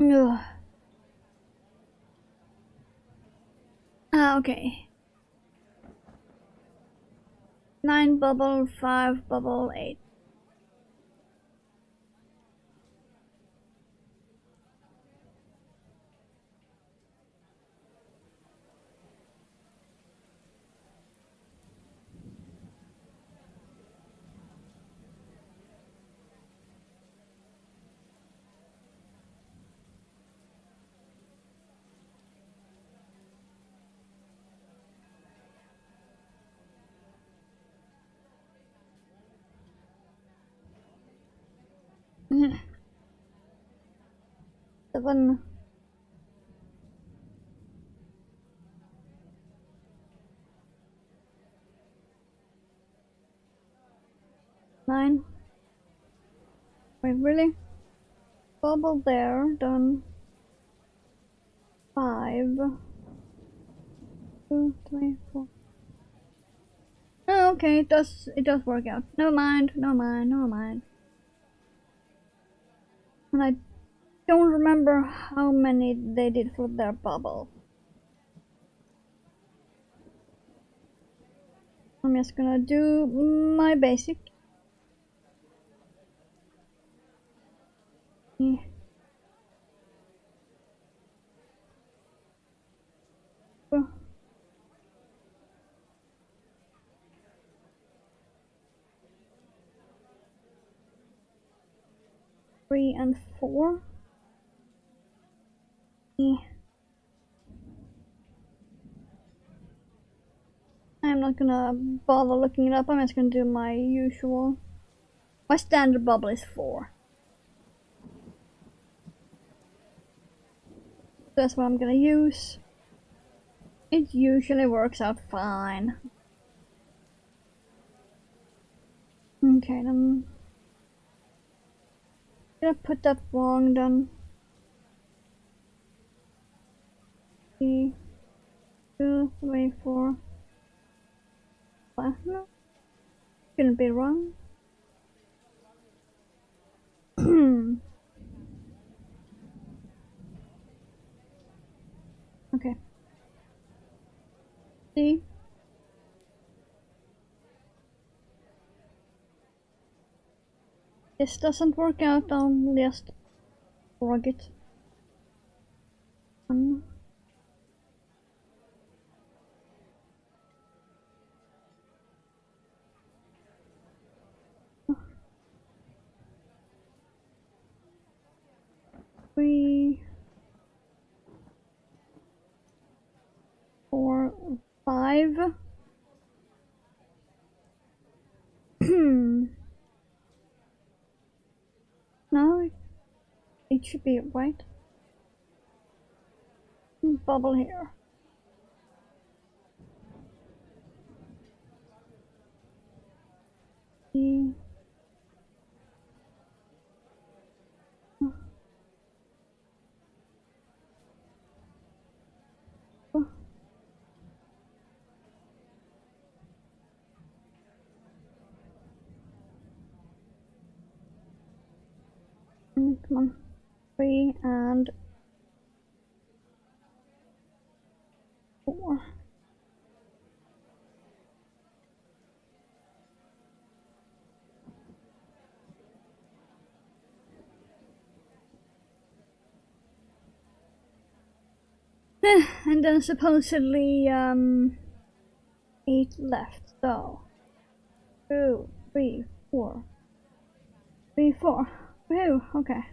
Ugh. Okay. 9 bubble, 5 bubble, 8. Seven. Nine. Wait, really? Bubble there, done. 5. 2, 3, 4. Oh, okay, it does work out. Never mind, never mind, never mind. And I don't remember how many they did for their bubble. I'm just gonna do my basic. Yeah. 3 and 4. I'm not gonna bother looking it up. I'm just gonna do my usual. My standard bubble is 4. That's what I'm gonna use. It usually works out fine. Okay, then. I'm gonna put that wrong then. 3, 2, 3, 4. 5. No, shouldn't be wrong. Okay. See? This doesn't work out, I'll just drag it. 1, 3, 4, 5. No, it should be right. Bubble here. E. Come on. 3 and 4. And then supposedly 8 left, so 2, 3, 4. 3, 4. Whew, okay.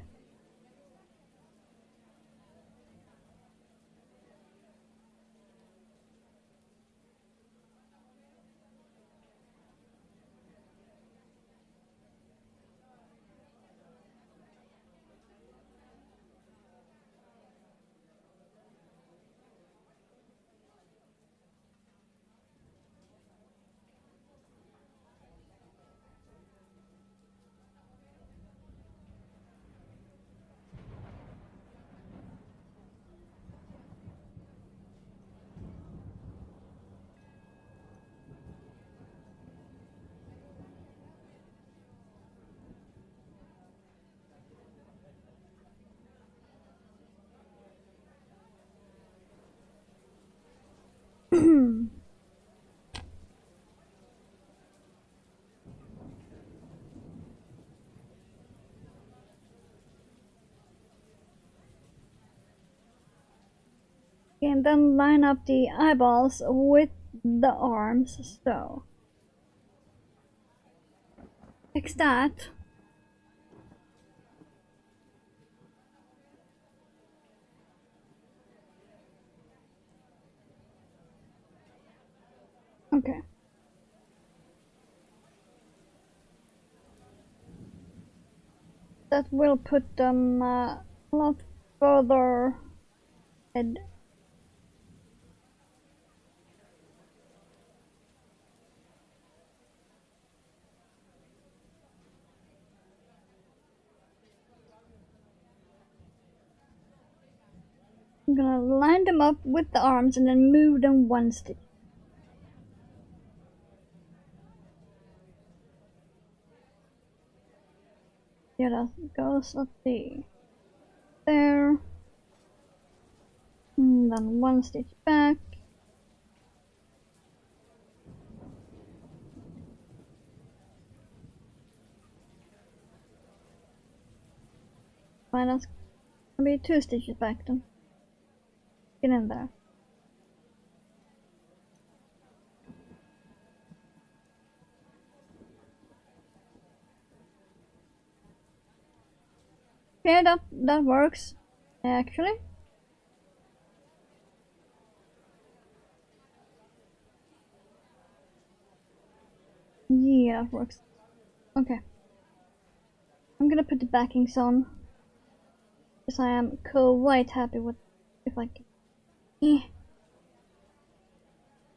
And then line up the eyeballs with the arms, so. Like that. Okay. That will put them a lot further ahead. I'm gonna line them up with the arms and then move them 1 stitch. Yeah, that goes, let's see. There. And then 1 stitch back. Fine, that's gonna be 2 stitches back then. Get in there. Okay, that works, actually. Yeah, that works. Okay. I'm gonna put the backings on. Because I am quite happy with if I can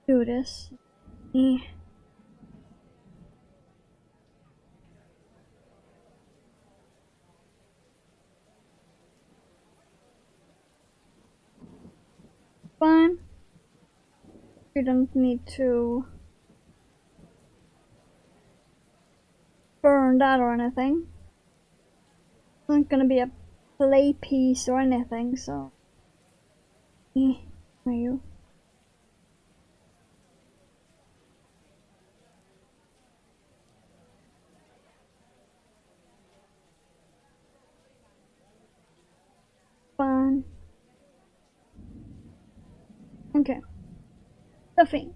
do this. Fine. You don't need to burn that or anything. It's not gonna be a play piece or anything, so are you fine? Okay. Stuffing.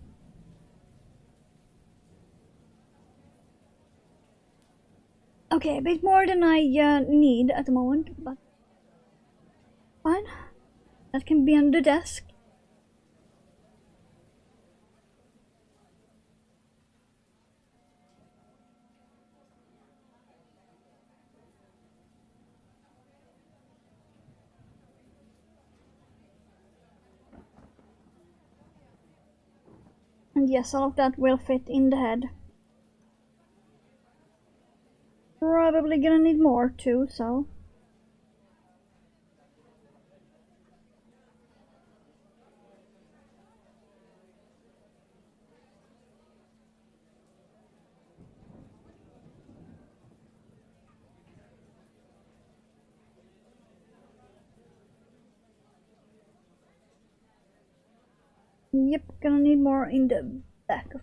Okay, a bit more than I need at the moment, but fine. That can be on the desk. And yes, all of that will fit in the head. Probably gonna need more too, so. Yep, gonna need more in the back of.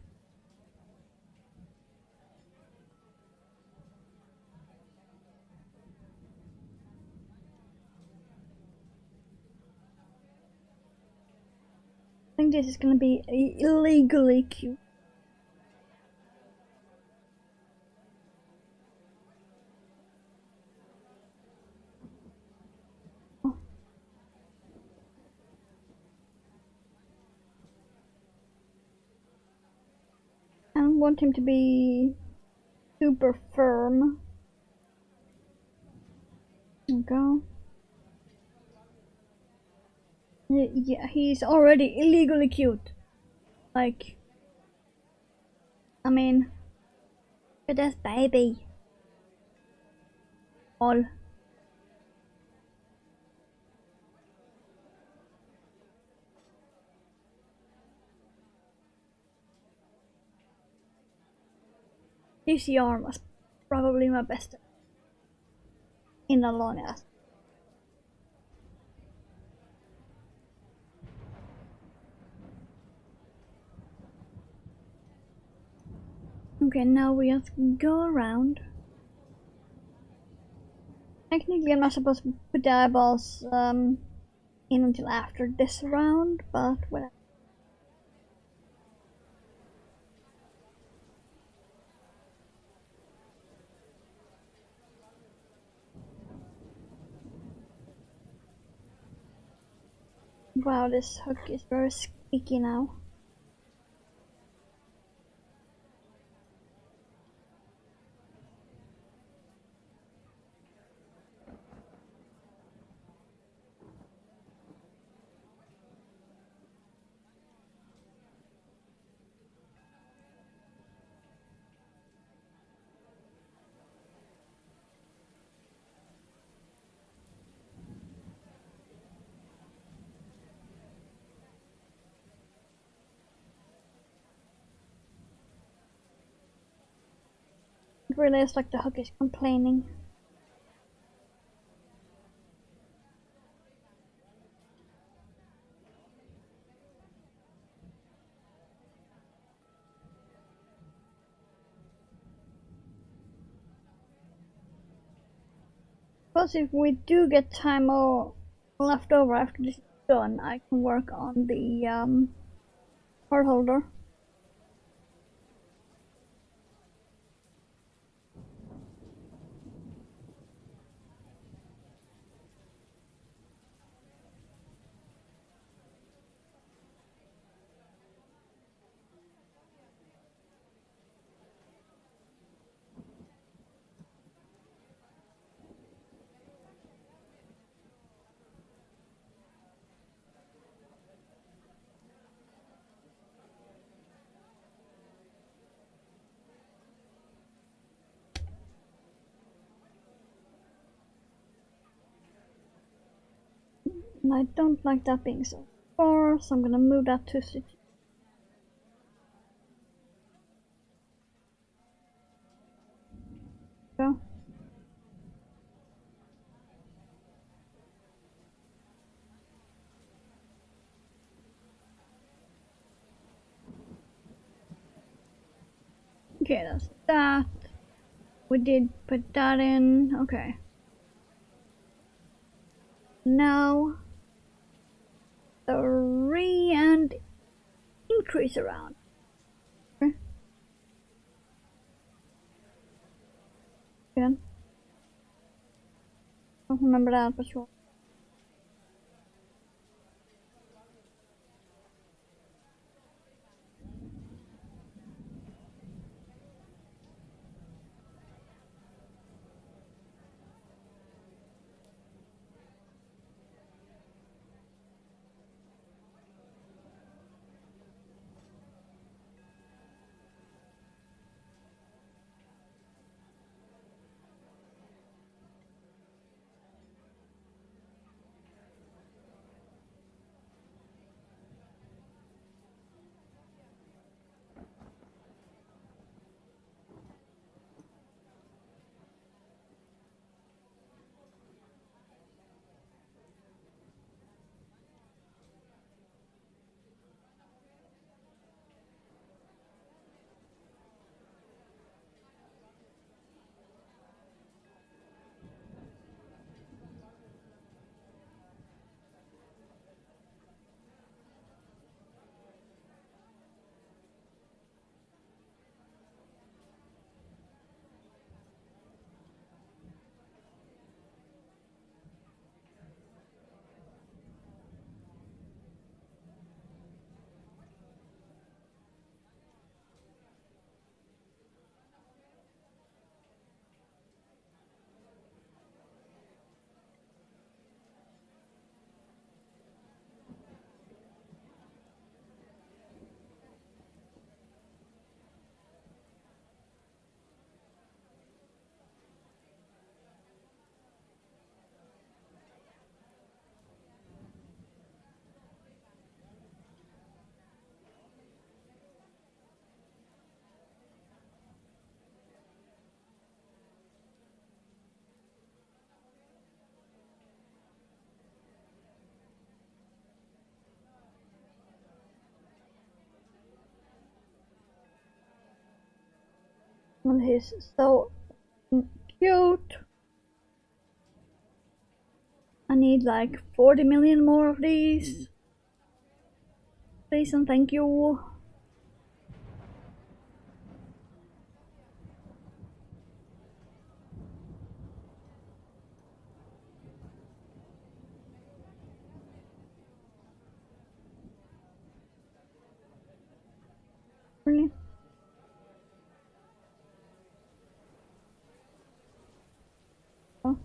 I think this is gonna be illegally cute. I don't want him to be super firm. Okay. Yeah, he's already illegally cute. Like, I mean, look at this baby. All. This yarn was probably my best in the long ass. Okay, now we have to go around. Technically, I'm not supposed to put the eyeballs in until after this round, but whatever. Wow, this hook is very squeaky now. It really is like the hook is complaining. Plus, if we do get time left over after this is done, I can work on the card holder. And I don't like that being so far, so I'm gonna move that to city. Go. Okay, that's that. We did put that in. Okay. Now, 3 and increase around. Okay. Good. Don't remember that, but sure. And he's so cute. I need like 40 million more of these. Please and thank you. Really? Oh.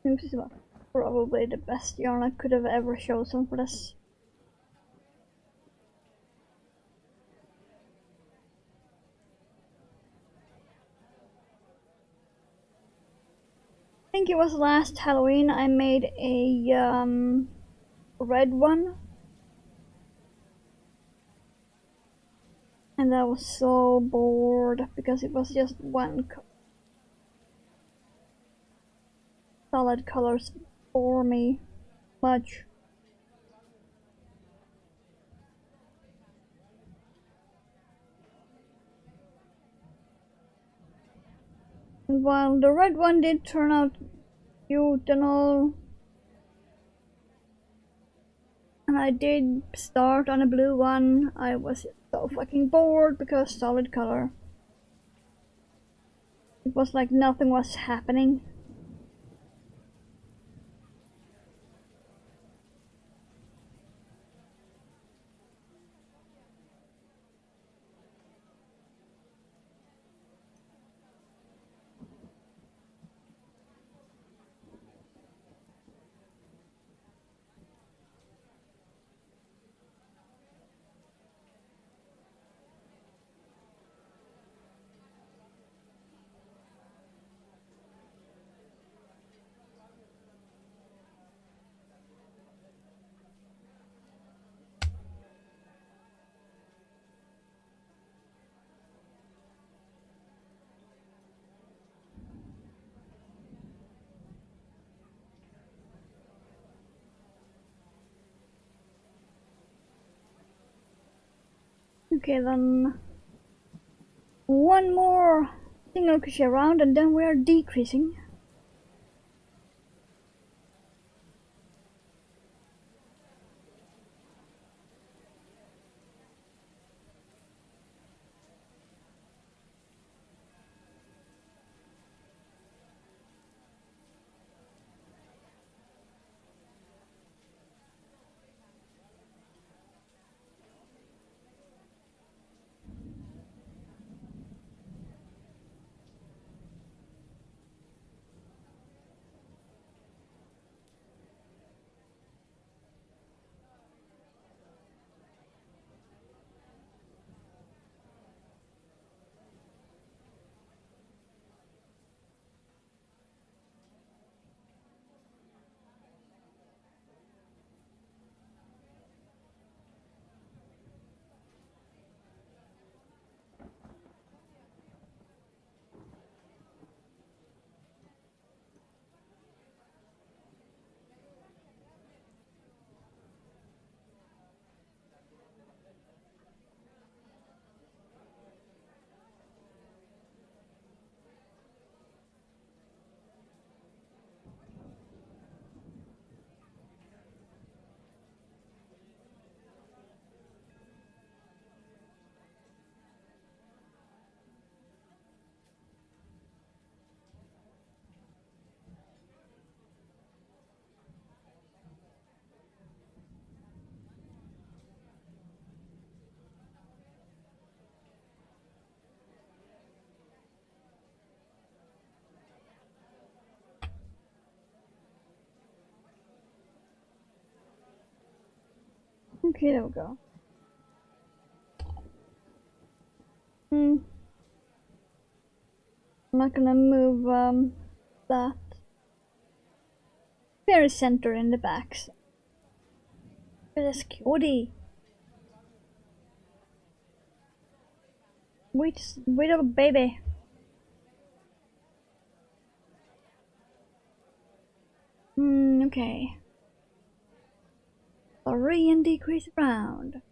This is probably the best yarn I could have ever chosen for this. I think it was last Halloween I made a red one. And I was so bored because it was just one solid colors for me much. And while the red one did turn out cute and all, and I did start on a blue one, I was so fucking bored because solid color. It was like nothing was happening. Okay, then one more single crochet round and then we are decreasing. Okay, there we go. I'm not gonna move that very center in the backs. This cutie. Wait, little baby. Okay. 3 and decrease round.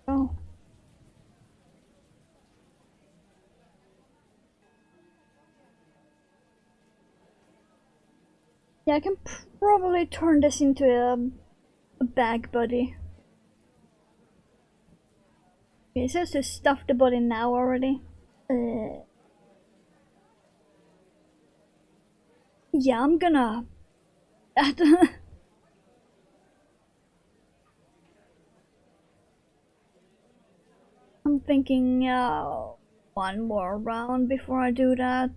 Oh. Yeah, I can probably turn this into a bag body. Okay, it says to stuff the body now already. Yeah, I'm gonna... I'm thinking one more round before I do that.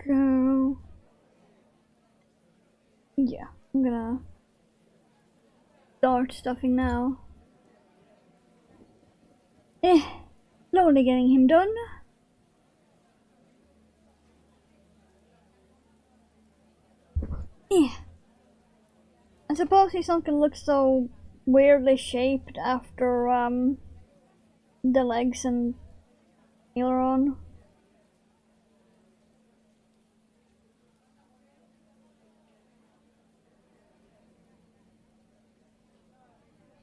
Go. Yeah, I'm gonna start stuffing now. Slowly getting him done. Yeah. I suppose he's not gonna look so weirdly shaped after the legs and aileron.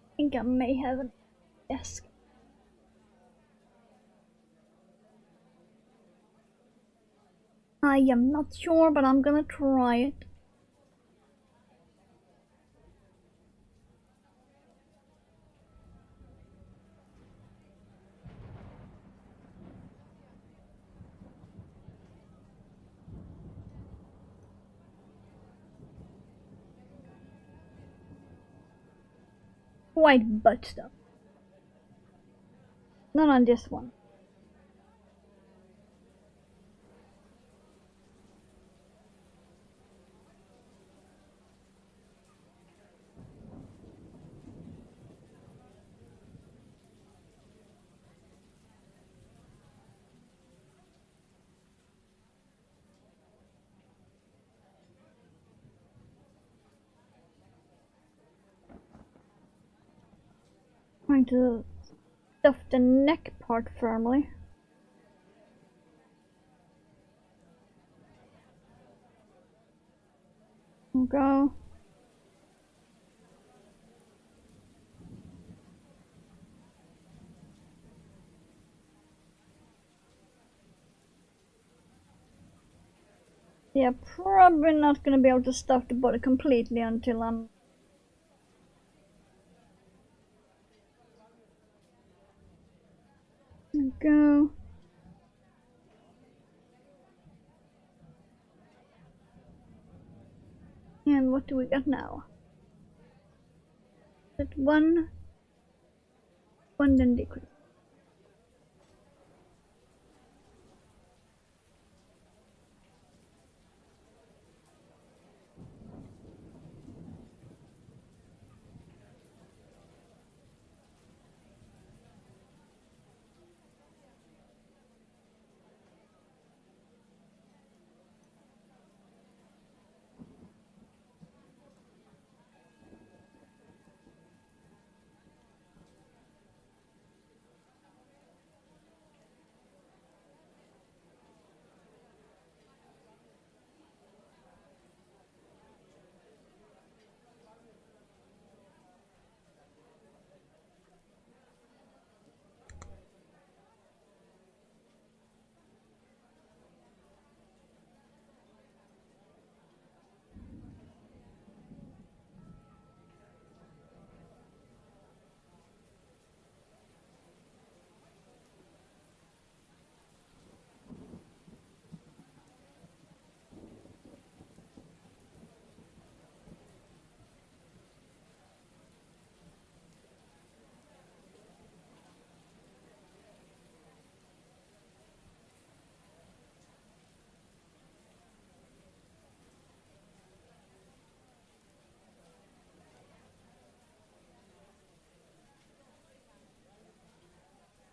I think I may have an desk. I am not sure, but I'm gonna try it. White butt stuff. Not on this one. Trying to stuff the neck part firmly. Go. Yeah, probably not gonna be able to stuff the body completely until I'm go. And what do we got now? That one then decrease.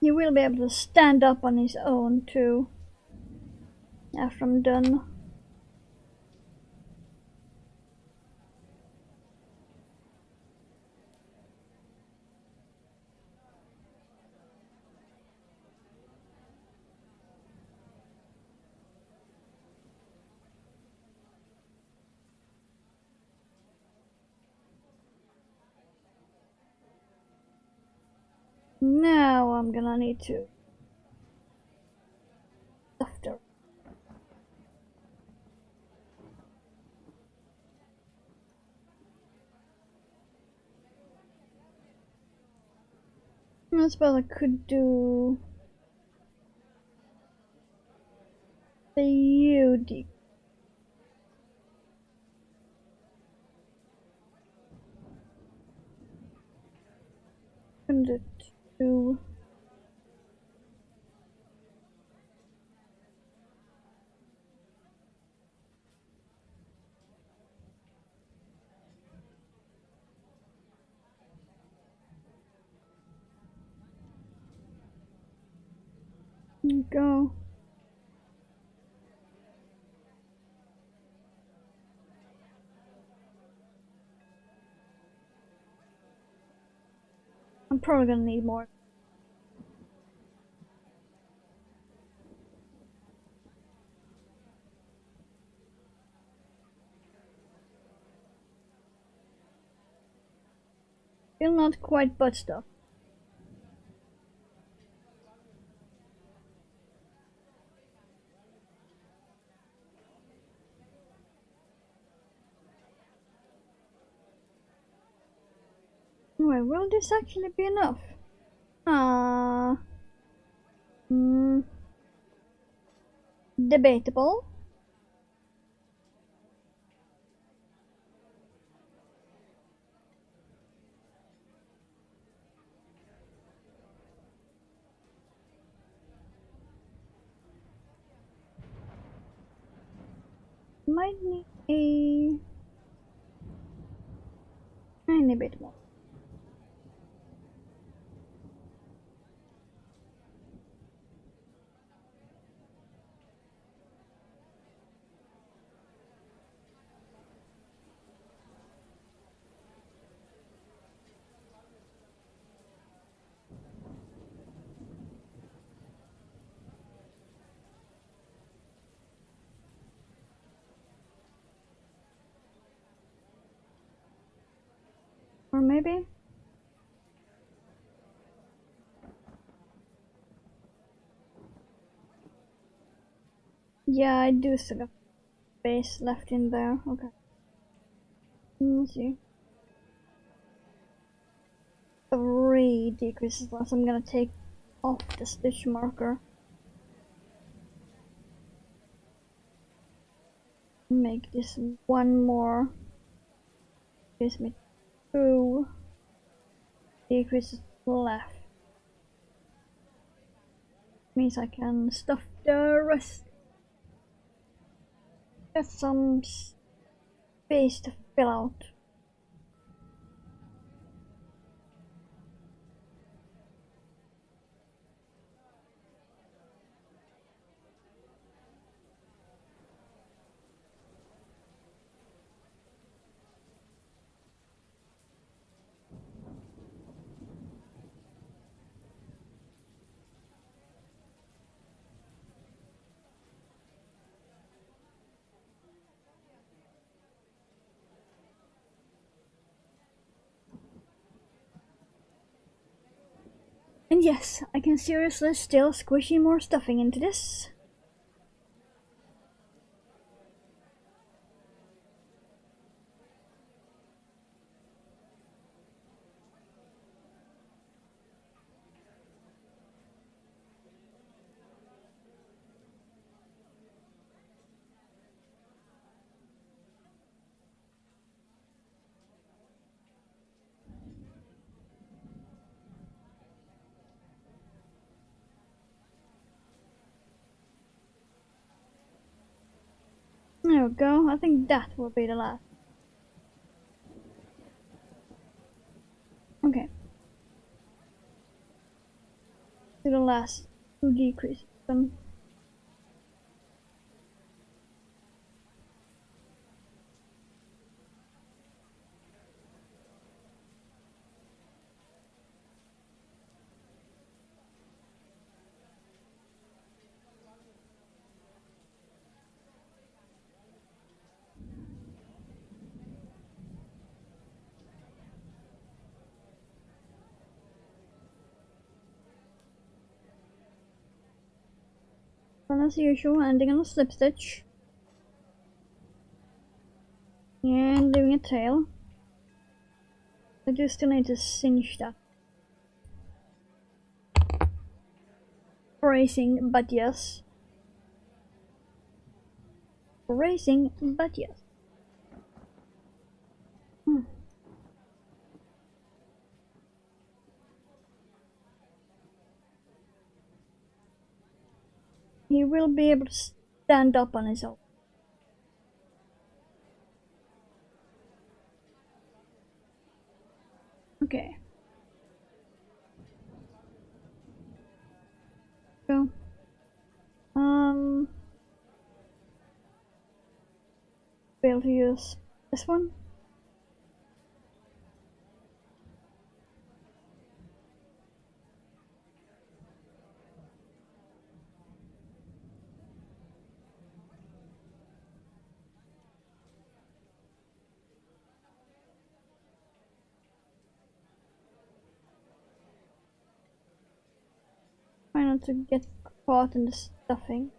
He will be able to stand up on his own too after I'm done. Now I'm gonna need to after. I suppose I could do the UD. And the two. Go. I'm probably gonna need more. Still not quite butt stuff. Anyway, will this actually be enough? Ah, debatable. Might need a tiny bit more. Or maybe? Yeah, I do still have space left in there. Okay. Let's see. 3 decreases less. I'm gonna take off the stitch marker. Make this one more. Gives me 2 decreases left. Means I can stuff the rest. Got some space to fill out. And yes, I can seriously still squishy more stuffing into this. There we go. I think that will be the last. Okay. To the last two decreases then. And as usual, ending on a slip stitch. And leaving a tail. I do still need to cinch that. Racing, but yes. Racing, but yes. He will be able to stand up on his own. Okay. So, be able to use this one. Try not to get caught in the stuffing.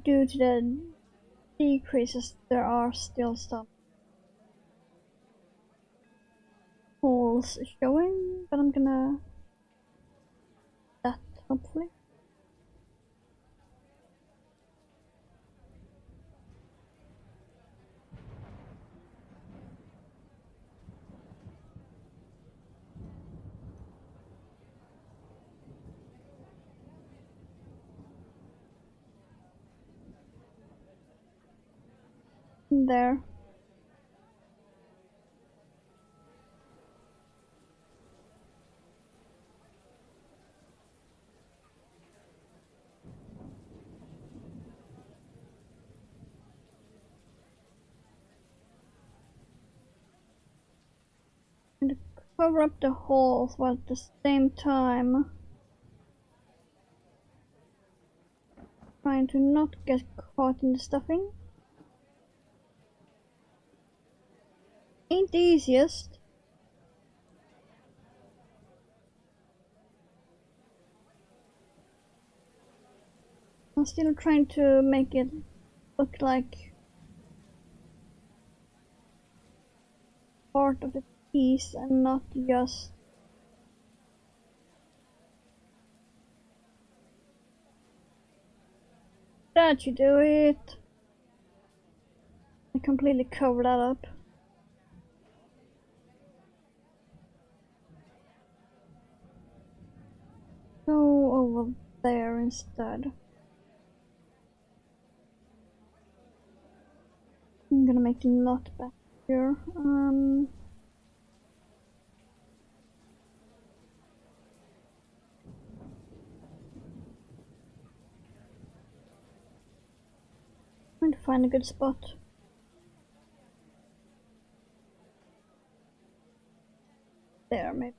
Due to the decreases, there are still some holes showing, but I'm gonna that hopefully. There. And cover up the holes while at the same time trying to not get caught in the stuffing. Ain't the easiest. I'm still trying to make it look like part of the piece and not just that you do it. I completely covered that up. Go over there instead. I'm gonna make a knot back here. Trying to find a good spot. There, maybe.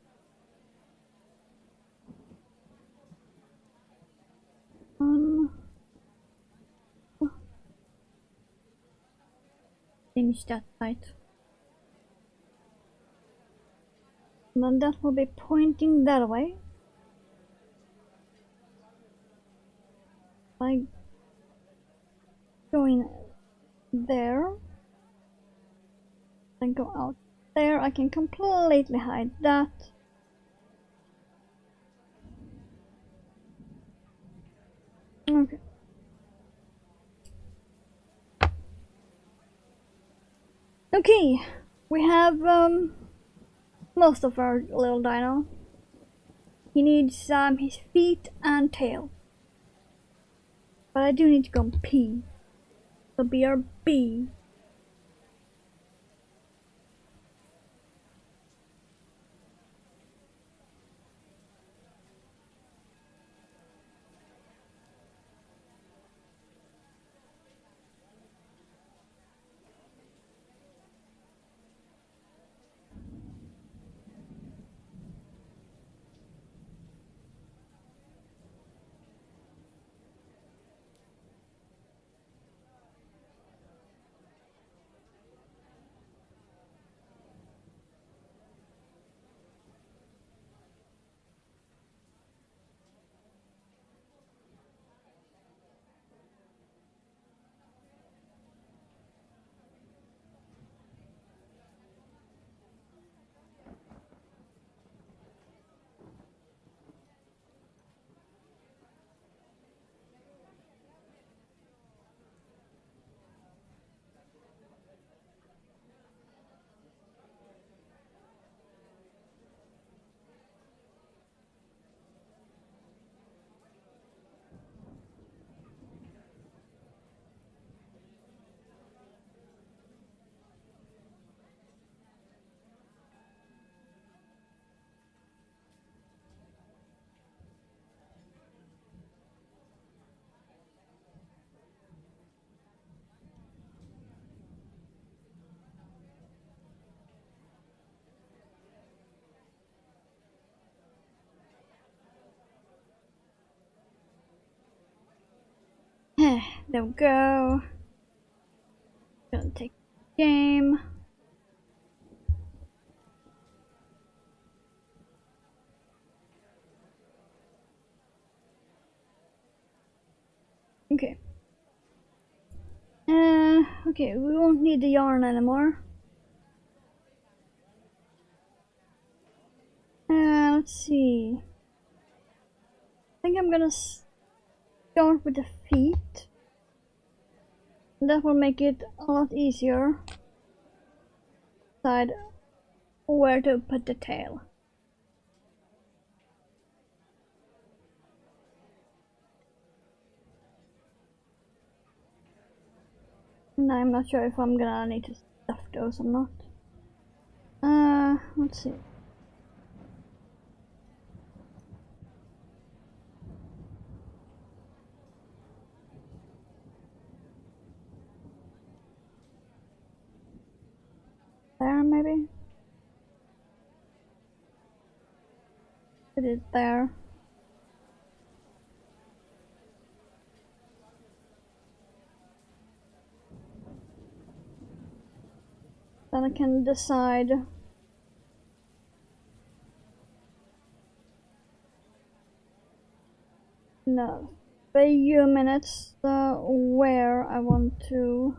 Finish that tight. And then that will be pointing that way. By going there, then go out there, I can completely hide that. Okay. Okay, we have most of our little dino. He needs his feet and tail. But I do need to go and pee. So BRB. There we go. Gonna take the game. Okay. Okay, we won't need the yarn anymore. Let's see. I think I'm gonna start with the feet. That will make it a lot easier to decide where to put the tail. And I'm not sure if I'm gonna need to stuff those or not. Let's see. There, maybe? It is there. Then I can decide in a few minutes where I want to.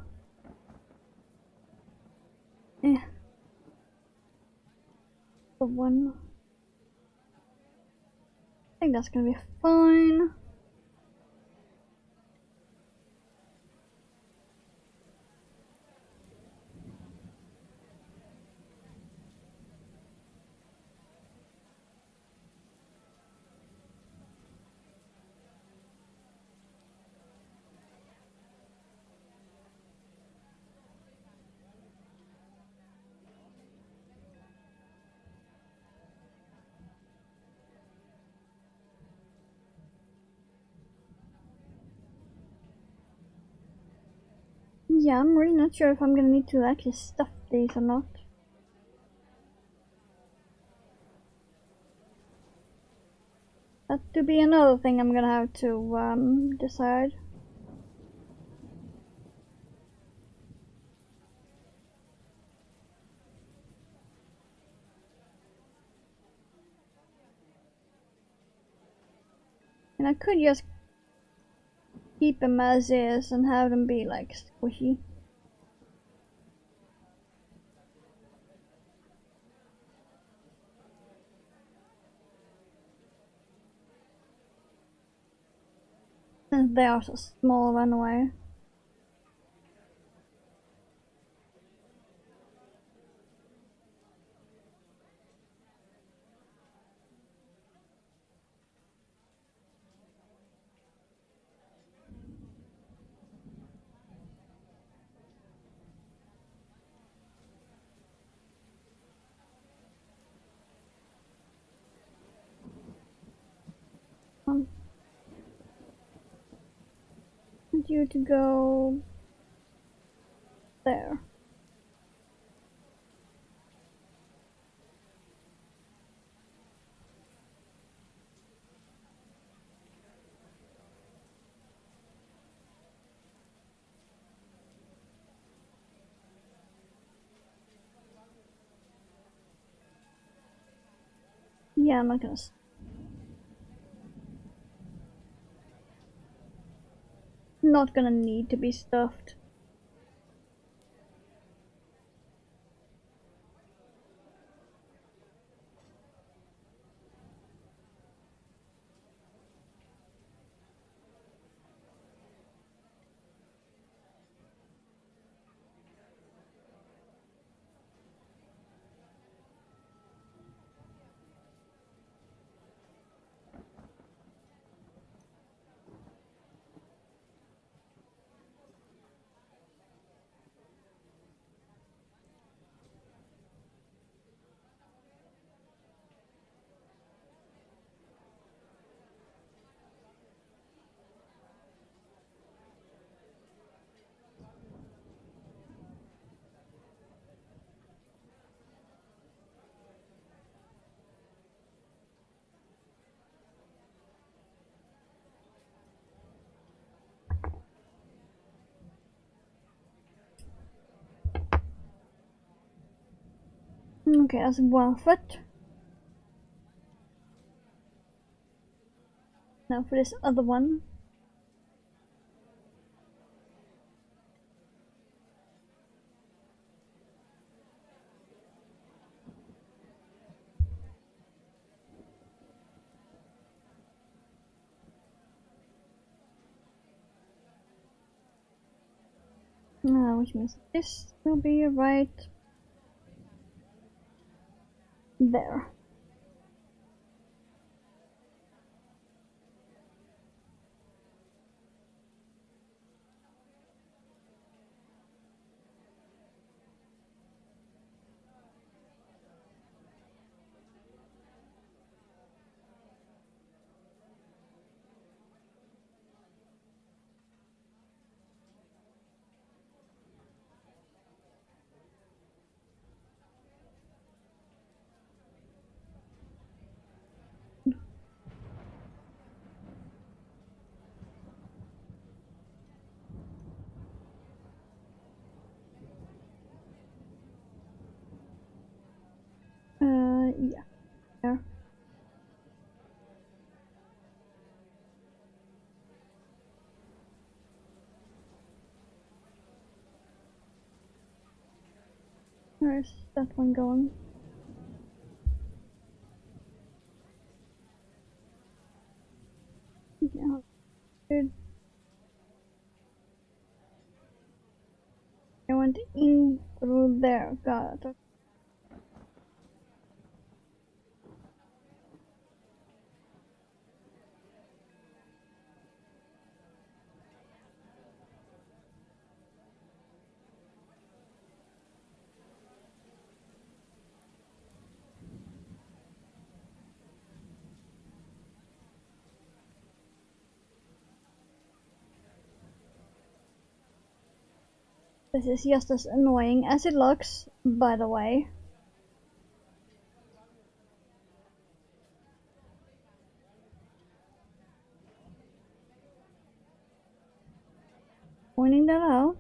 The one. I think that's gonna be fine. Yeah, I'm really not sure if I'm gonna need to actually stuff these or not. That to be another thing I'm gonna have to decide. And I could just keep them as is and have them be like squishy. Since they are so small anyway. Um, I want you to go there. Yeah, I'm not gonna. Not gonna need to be stuffed. Okay, that's worth it. Now for this other one. Which means this will be right there. Yeah, there. Where's that one going? Yeah, good. I went in through there. Got it. This is just as annoying as it looks, by the way. Pointing that out.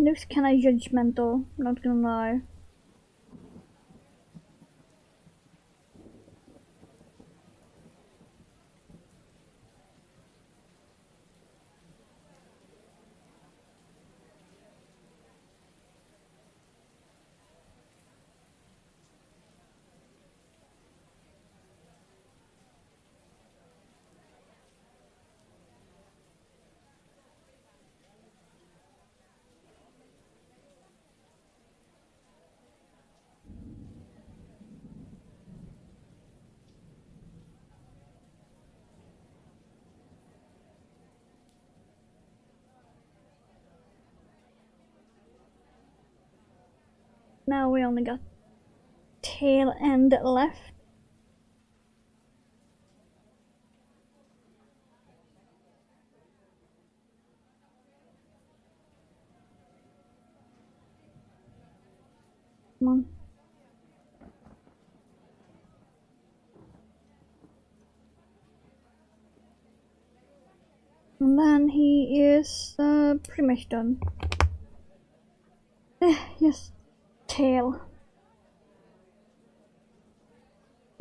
looks kinda judgmental, not gonna lie. Now we only got tail end left. Come on. And then he is pretty much done. Yes, tail.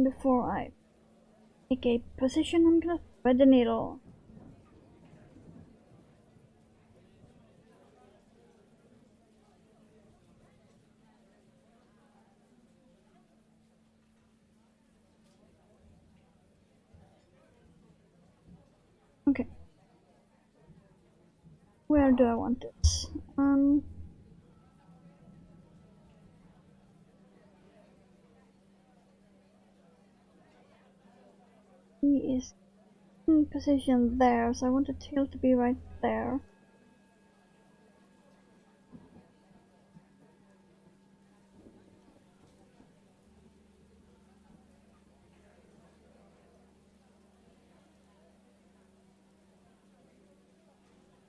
Before I take a position, I'm gonna thread the needle. Okay. Where do I want this? He is in position there, so I want the tail to be right there.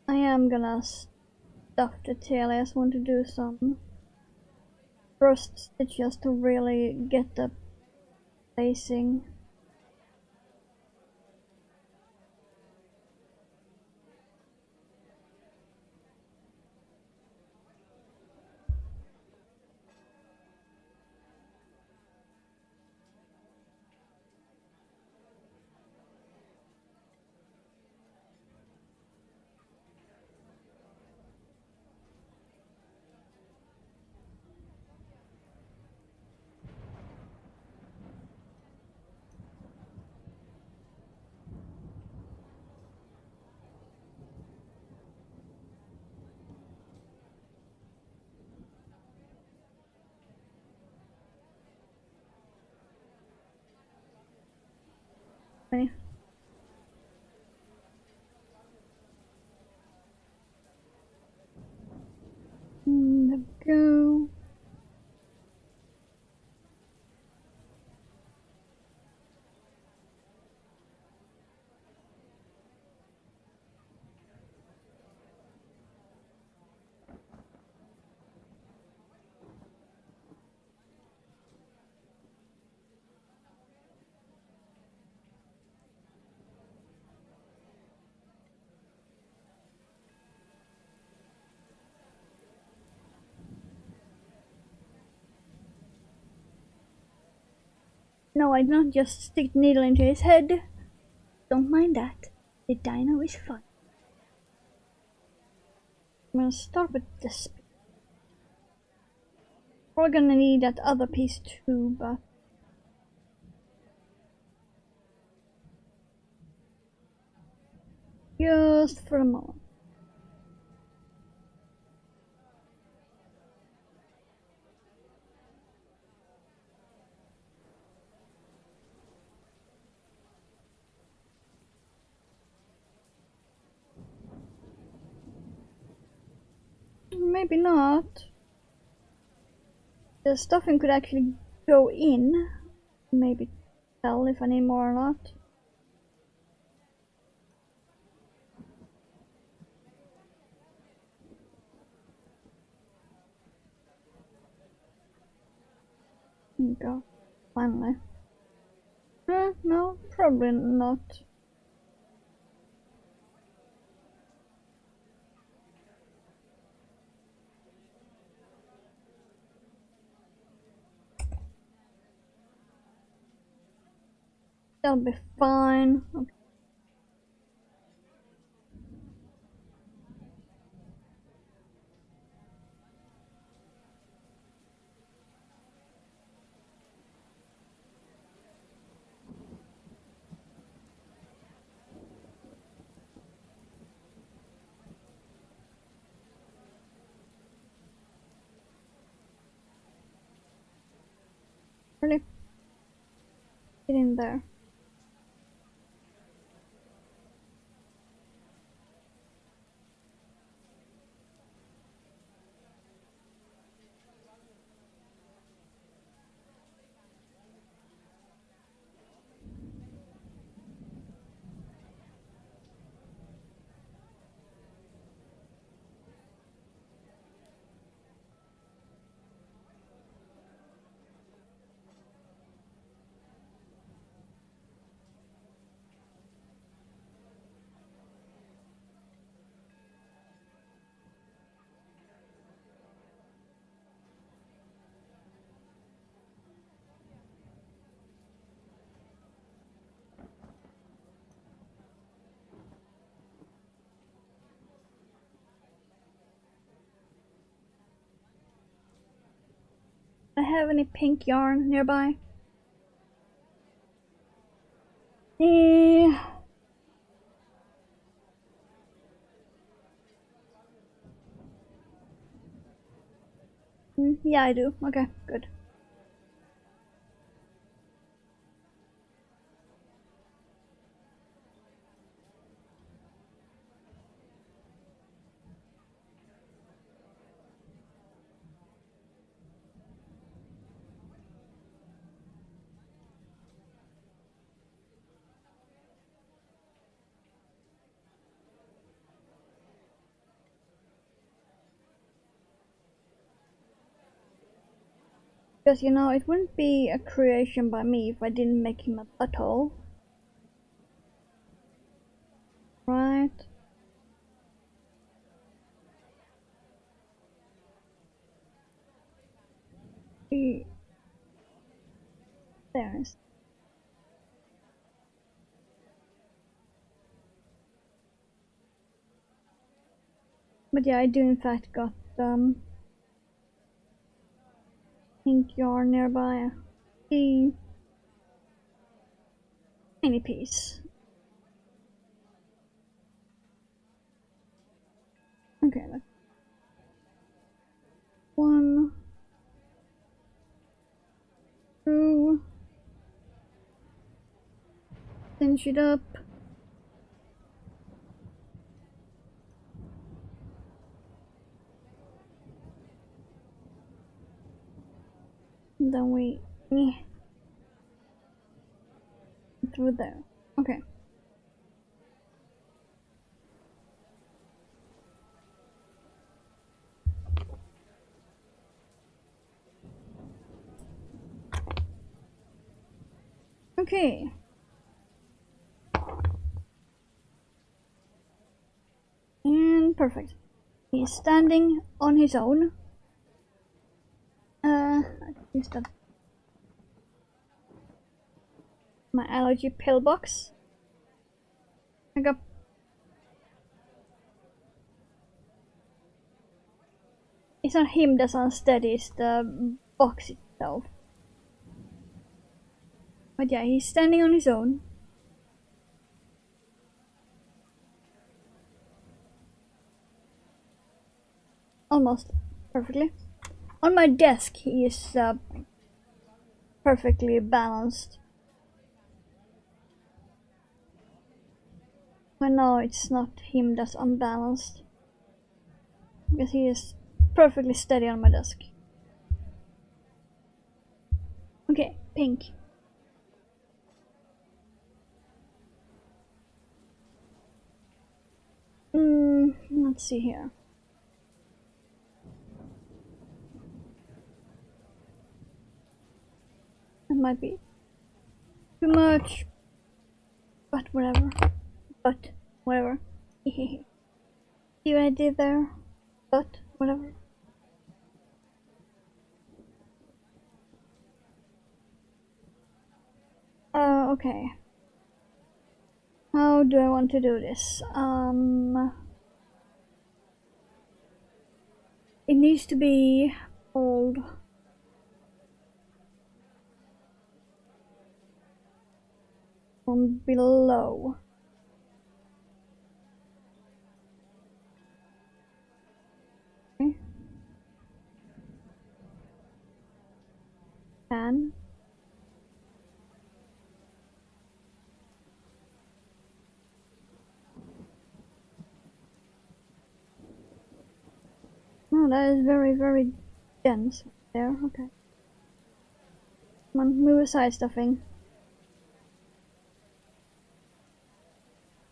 I am gonna stuff the tail. I just want to do some first stitches to really get the placing. Okay. There we go. No, I did not just stick the needle into his head. Don't mind that. The dino is fun. I'm gonna start with this. We're gonna need that other piece too, but just for a moment. Maybe not. The stuffing could actually go in. Maybe tell if I need more or not. There we go. Finally. No, probably not. That'll be fine. Okay. Really? Get in there. I have any pink yarn nearby? Yeah. Yeah, I do. Okay, good. Because you know, it wouldn't be a creation by me if I didn't make him a butthole. Right? He... There's. But yeah, I do in fact got pink yarn nearby. The tiny piece. Okay, that's one, two, cinch it up. And then we through there. Okay. Okay. And perfect. He's standing on his own. Use that my allergy pillbox. I got. It's not him that's unsteady, it's the box itself. But yeah, he's standing on his own. Almost perfectly. On my desk, he is perfectly balanced. But no, it's not him that's unbalanced. Because he is perfectly steady on my desk. Okay, pink. Let's see here. It might be too much, but whatever. But whatever. See what I did there? But whatever. Okay. How do I want to do this? It needs to be old. From below. Okay. And oh, that is very, very dense there. Okay. Come on, move aside, stuffing.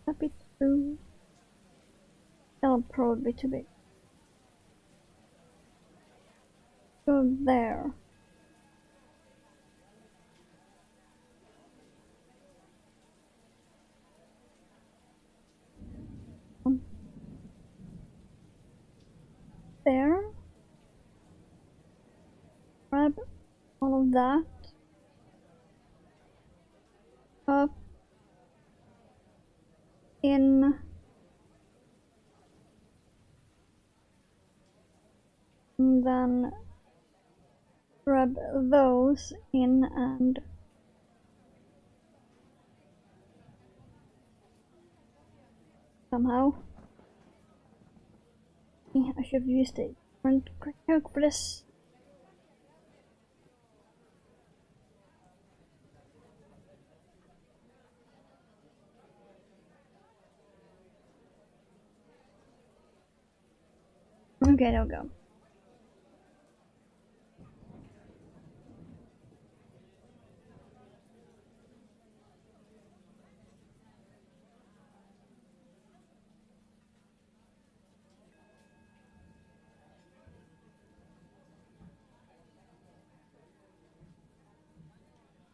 A bit too. That'll probably be too big. Go there. There. Grab all of that. Up. In. And then grab those in and somehow. Yeah, I should have used a different hook for this. Okay, there we go.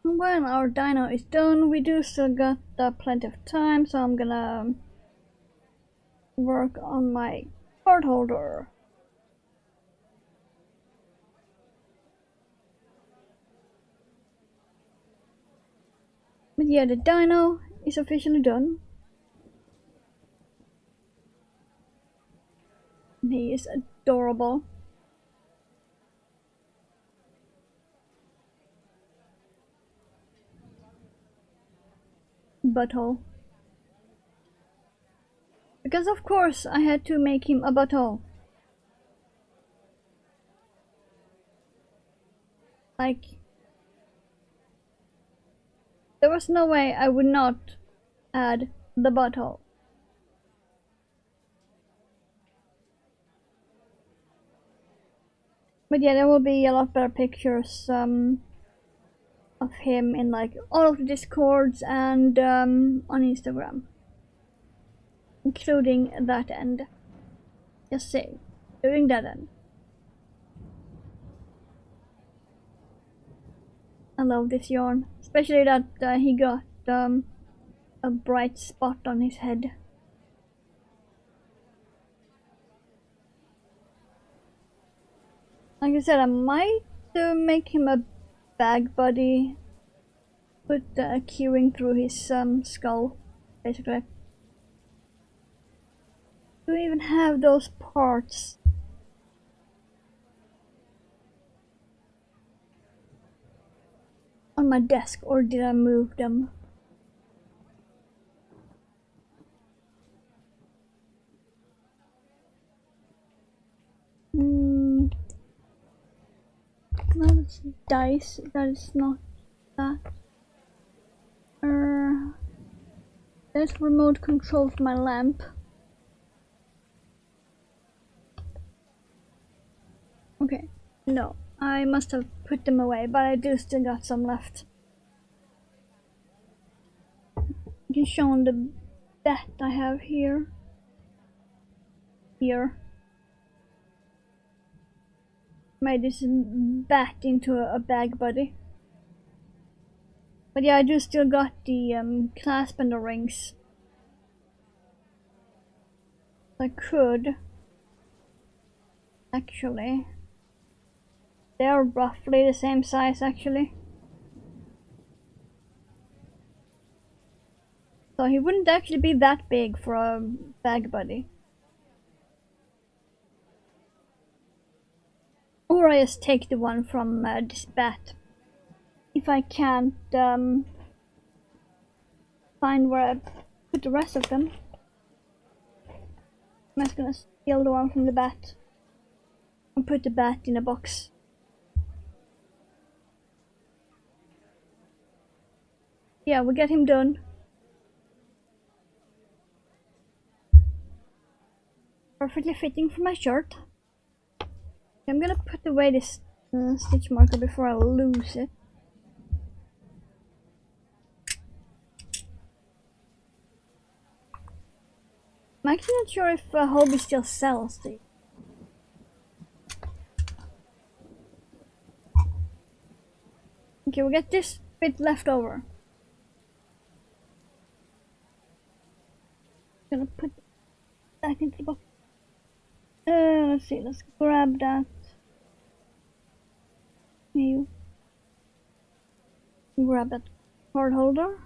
When our dino is done, we do still got plenty of time, so I'm gonna work on my cardholder. But yeah, the dino is officially done. He is adorable. Butthole. Because of course I had to make him a butthole. Like, there was no way I would not add the butthole. But yeah, there will be a lot better pictures of him in like all of the discords and on Instagram, including that end. Just say, including that end. I love this yarn, especially that he got a bright spot on his head. Like I said, I might make him a bag buddy, put a keyring through his skull, basically. Do we even have those parts? On my desk, or did I move them? That's dice. That is not that. There's remote control for my lamp. Okay, no, I must have put them away, but I do still got some left. You can show them the bat I have here. Made this bat into a bag buddy. But yeah, I do still got the clasp and the rings. I could actually. They're roughly the same size actually. So he wouldn't actually be that big for a bag buddy. Or I just take the one from this bat. If I can't find where I put the rest of them, I'm just gonna steal the one from the bat and put the bat in a box. Yeah, we get him done. Perfectly fitting for my shirt. I'm gonna put away this stitch marker before I lose it. I'm actually not sure if Hobby still sells these. Okay, we get this bit left over. Gonna put it back into the box. Let's see, let's grab that. You grab that card holder.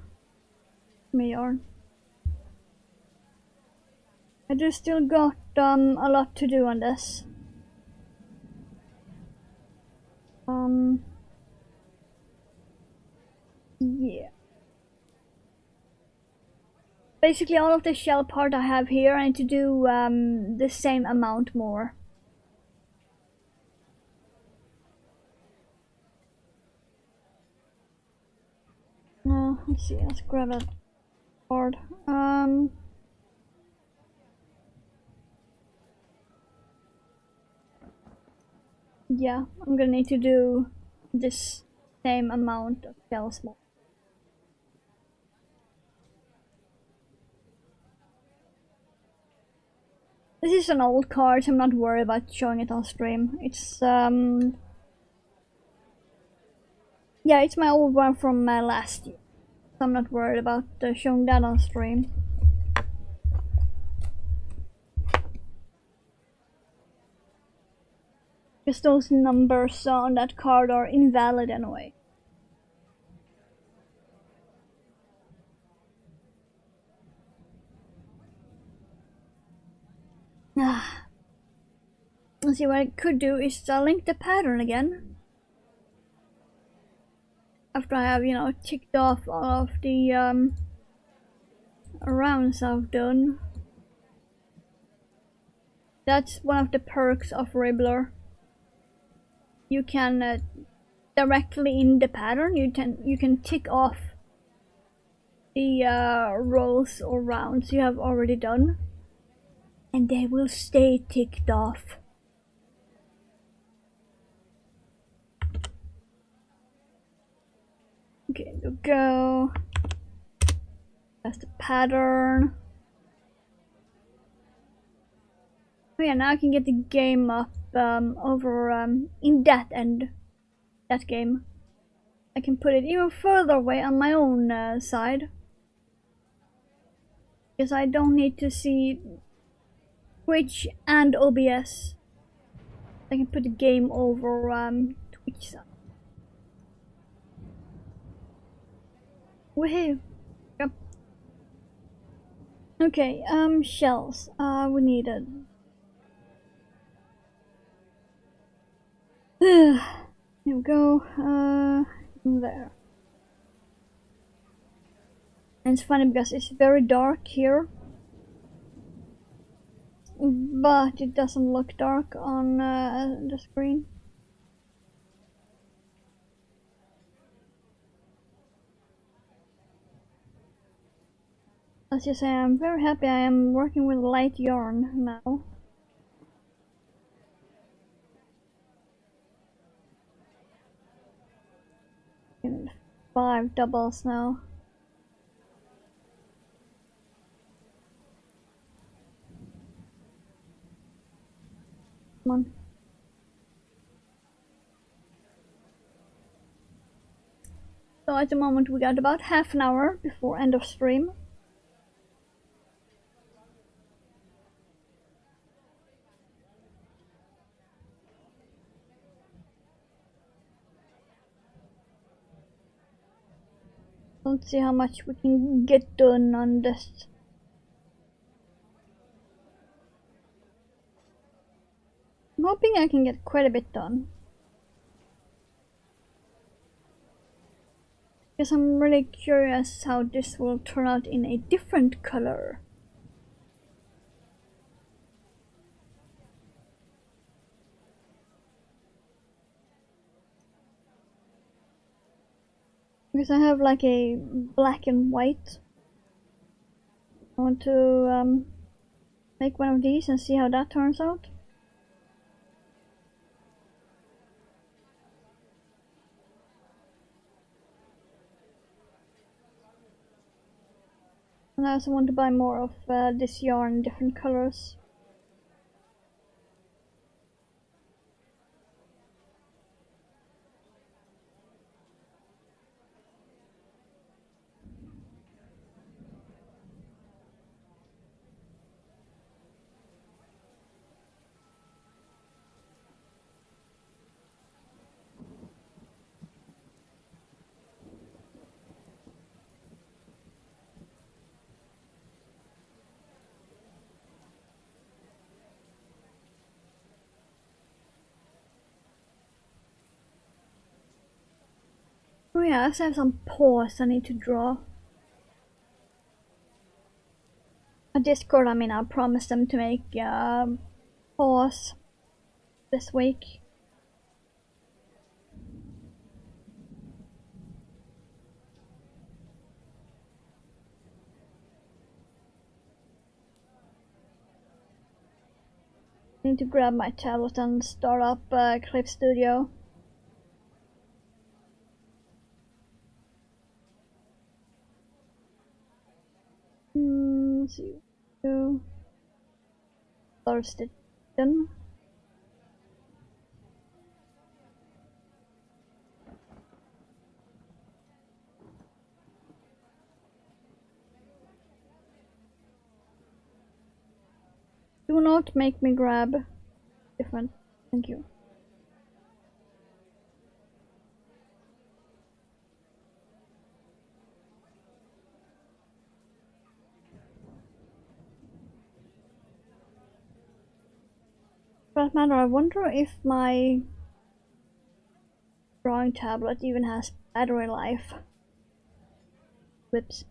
My yarn. I just still got a lot to do on this. Yeah. Basically all of the shell part I have here, I need to do the same amount more. Let's see, let's grab that card. Yeah, I'm gonna need to do this same amount of shells more. This is an old card, so I'm not worried about showing it on stream. It's yeah, it's my old one from last year. So I'm not worried about showing that on stream. Because those numbers on that card are invalid anyway. Let's see, what I could do is link the pattern again. After I have, you know, ticked off all of the rounds I've done. That's one of the perks of Ribbler. You can directly in the pattern, you can tick off the rows or rounds you have already done, and they will stay ticked off. Okay, go. That's the pattern. Oh yeah, now I can get the game up over in that end. That game. I can put it even further away on my own side. Because I don't need to see Twitch and OBS. I can put the game over Twitch side. Woohoo! Yep. Okay, shells. We needed. Here we go. There. And it's funny because it's very dark here, but it doesn't look dark on the screen. Let's just say I'm very happy I am working with light yarn now. In 5 doubles now. Come on. So at the moment we got about half an hour before end of stream. Let's see how much we can get done on this. I'm hoping I can get quite a bit done. Because I'm really curious how this will turn out in a different color. Because I have like a black and white. I want to make one of these and see how that turns out. And I also want to buy more of this yarn in different colors. Oh yeah, I also have some paws I need to draw. On Discord, I mean, I promised them to make paws this week. I need to grab my tablet and start up Clip Studio. Let's see. Thursday. Then. Do not make me grab different. Thank you. For that matter, I wonder if my drawing tablet even has battery life. Whoops.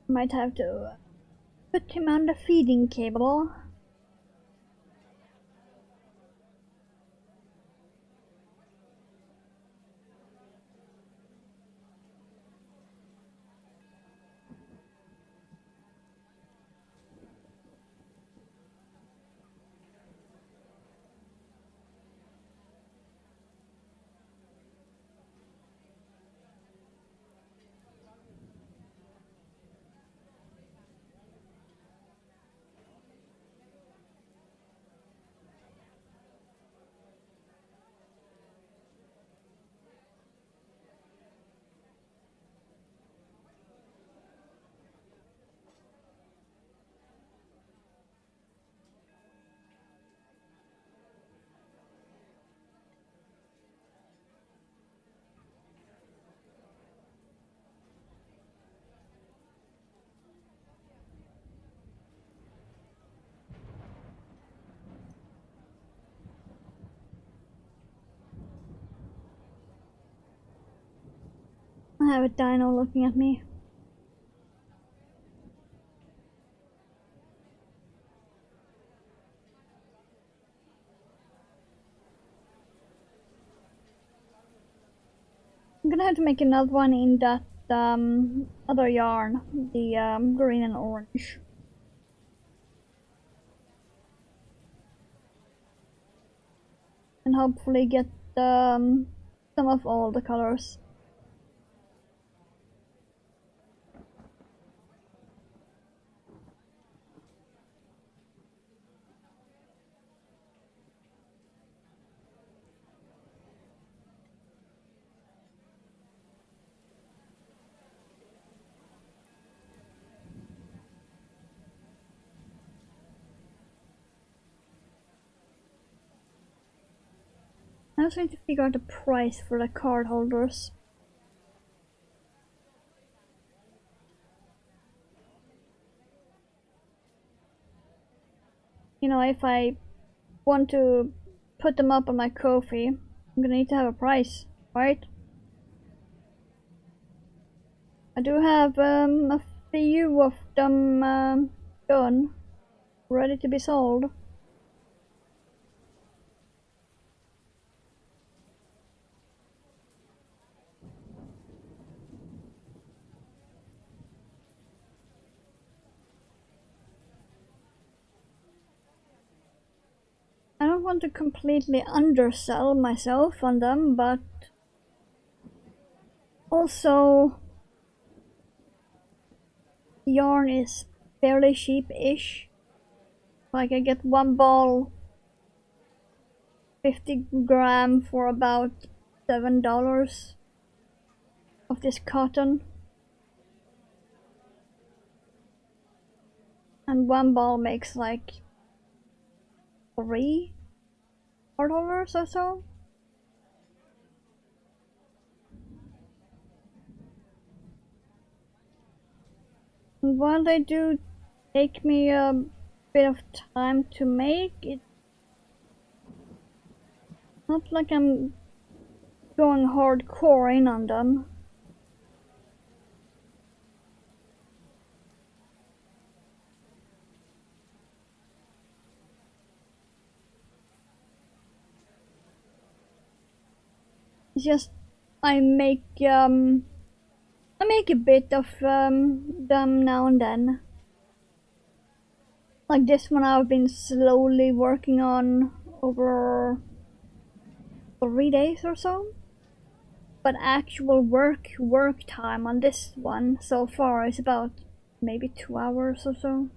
Might have to put him on the feeding cable. I have a dino looking at me. I'm gonna have to make another one in that other yarn, the green and orange. And hopefully get some of all the colors. I also need to figure out the price for the card holders. You know, if I want to put them up on my Ko-fi, I'm gonna need to have a price, right? I do have a few of them done, ready to be sold. I don't want to completely undersell myself on them, but also yarn is fairly cheap-ish. Like I get one ball 50 gram for about $7 of this cotton. And one ball makes like $3 or so. And while they do take me a bit of time to make, it's not like I'm going hardcore in on them. It's just I make a bit of them now and then. Like this one I've been slowly working on over 3 days or so. But actual work time on this one so far is about maybe 2 hours or so.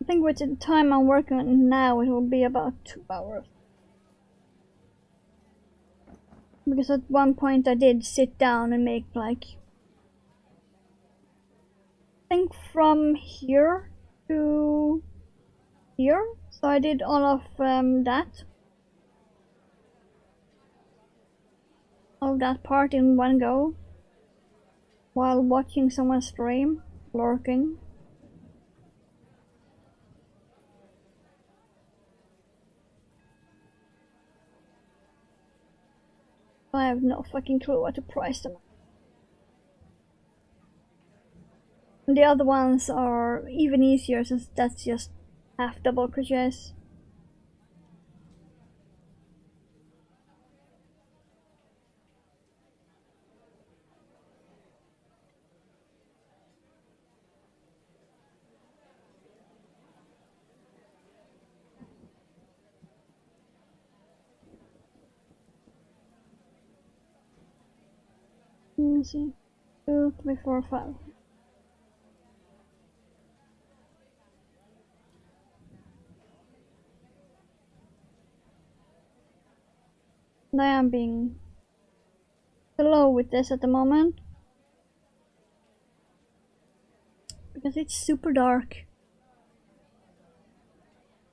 I think with the time I'm working on it now, it will be about 2 hours. Because at one point I did sit down and make like, I think from here to here. So I did all of that part in one go while watching someone stream, lurking. I have no fucking clue what to price them. And the other ones are even easier since that's just half double crochets. Let me see. 2, 3, 4, 5. And I am being slow with this at the moment because it's super dark.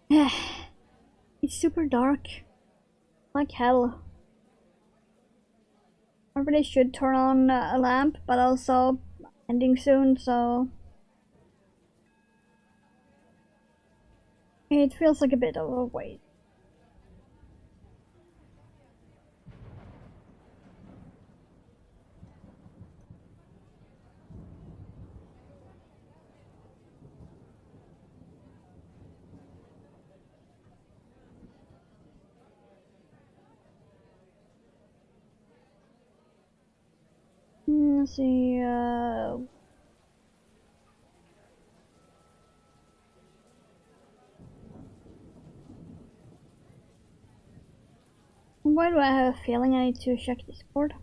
It's super dark. Like hell. I really should turn on a lamp, but also ending soon, so it feels like a bit of a wait. Let's see, why do I have a feeling I need to check Discord?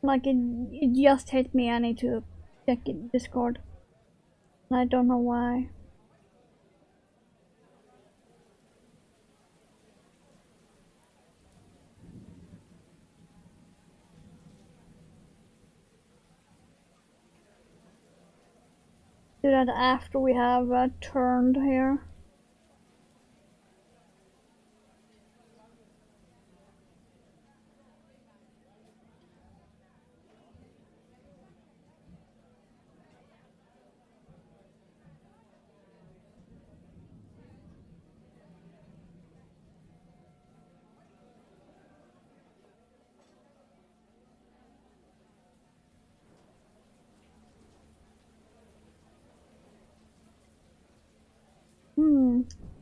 Like it just hit me. I need to check it, Discord. I don't know why. Do that after we have turned here.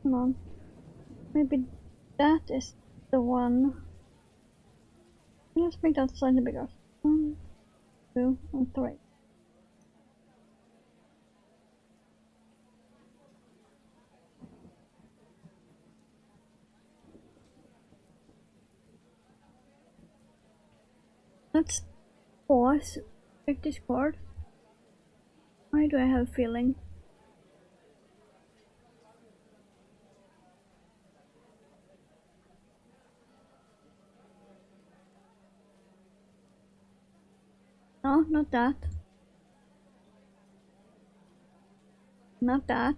Hold on. Maybe that is the one. Let's make that slightly bigger. 1, 2, and 3. Let's pause. Check Discord. Why do I have a feeling? No, not that. Not that.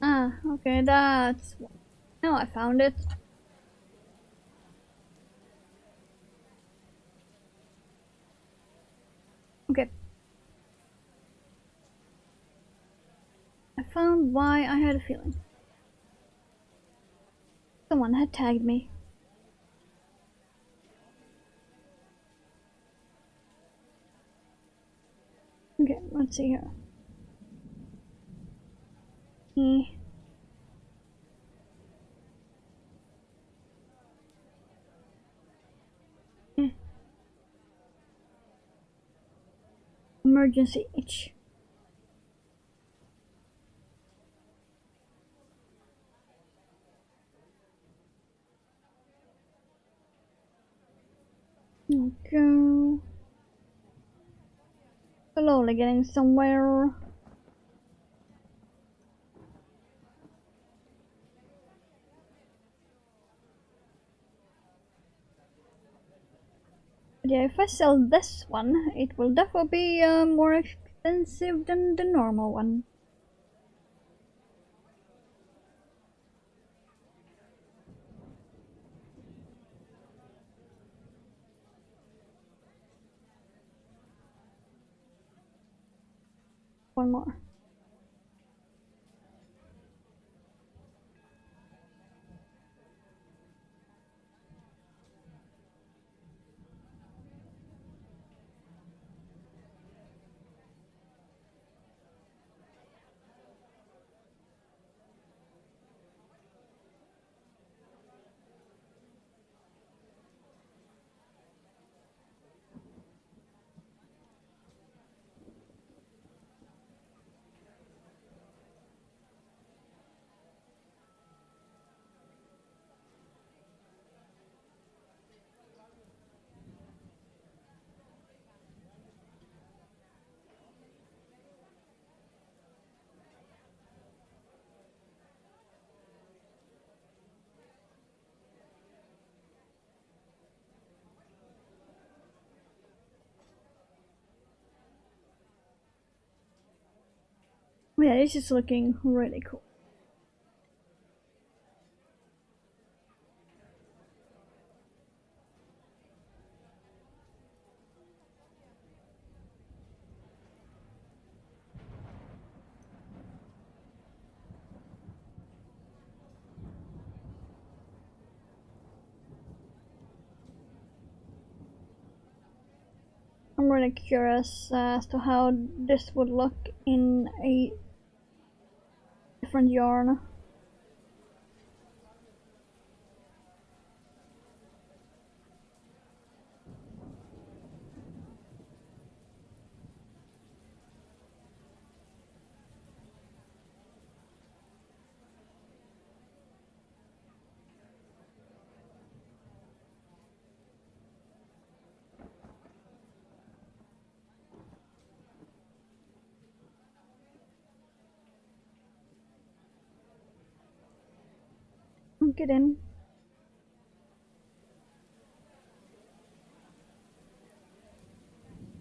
Ah, okay, that's... Now I found it. Okay. I found why I had a feeling. Someone had tagged me. Okay, let's see here. Eh. Emergency itch. Okay. Slowly getting somewhere. But yeah, if I sell this one, it will definitely be more expensive than the normal one. One more. Yeah, this is looking really cool. I'm really curious as to how this would look in a different yarn. dunk it in.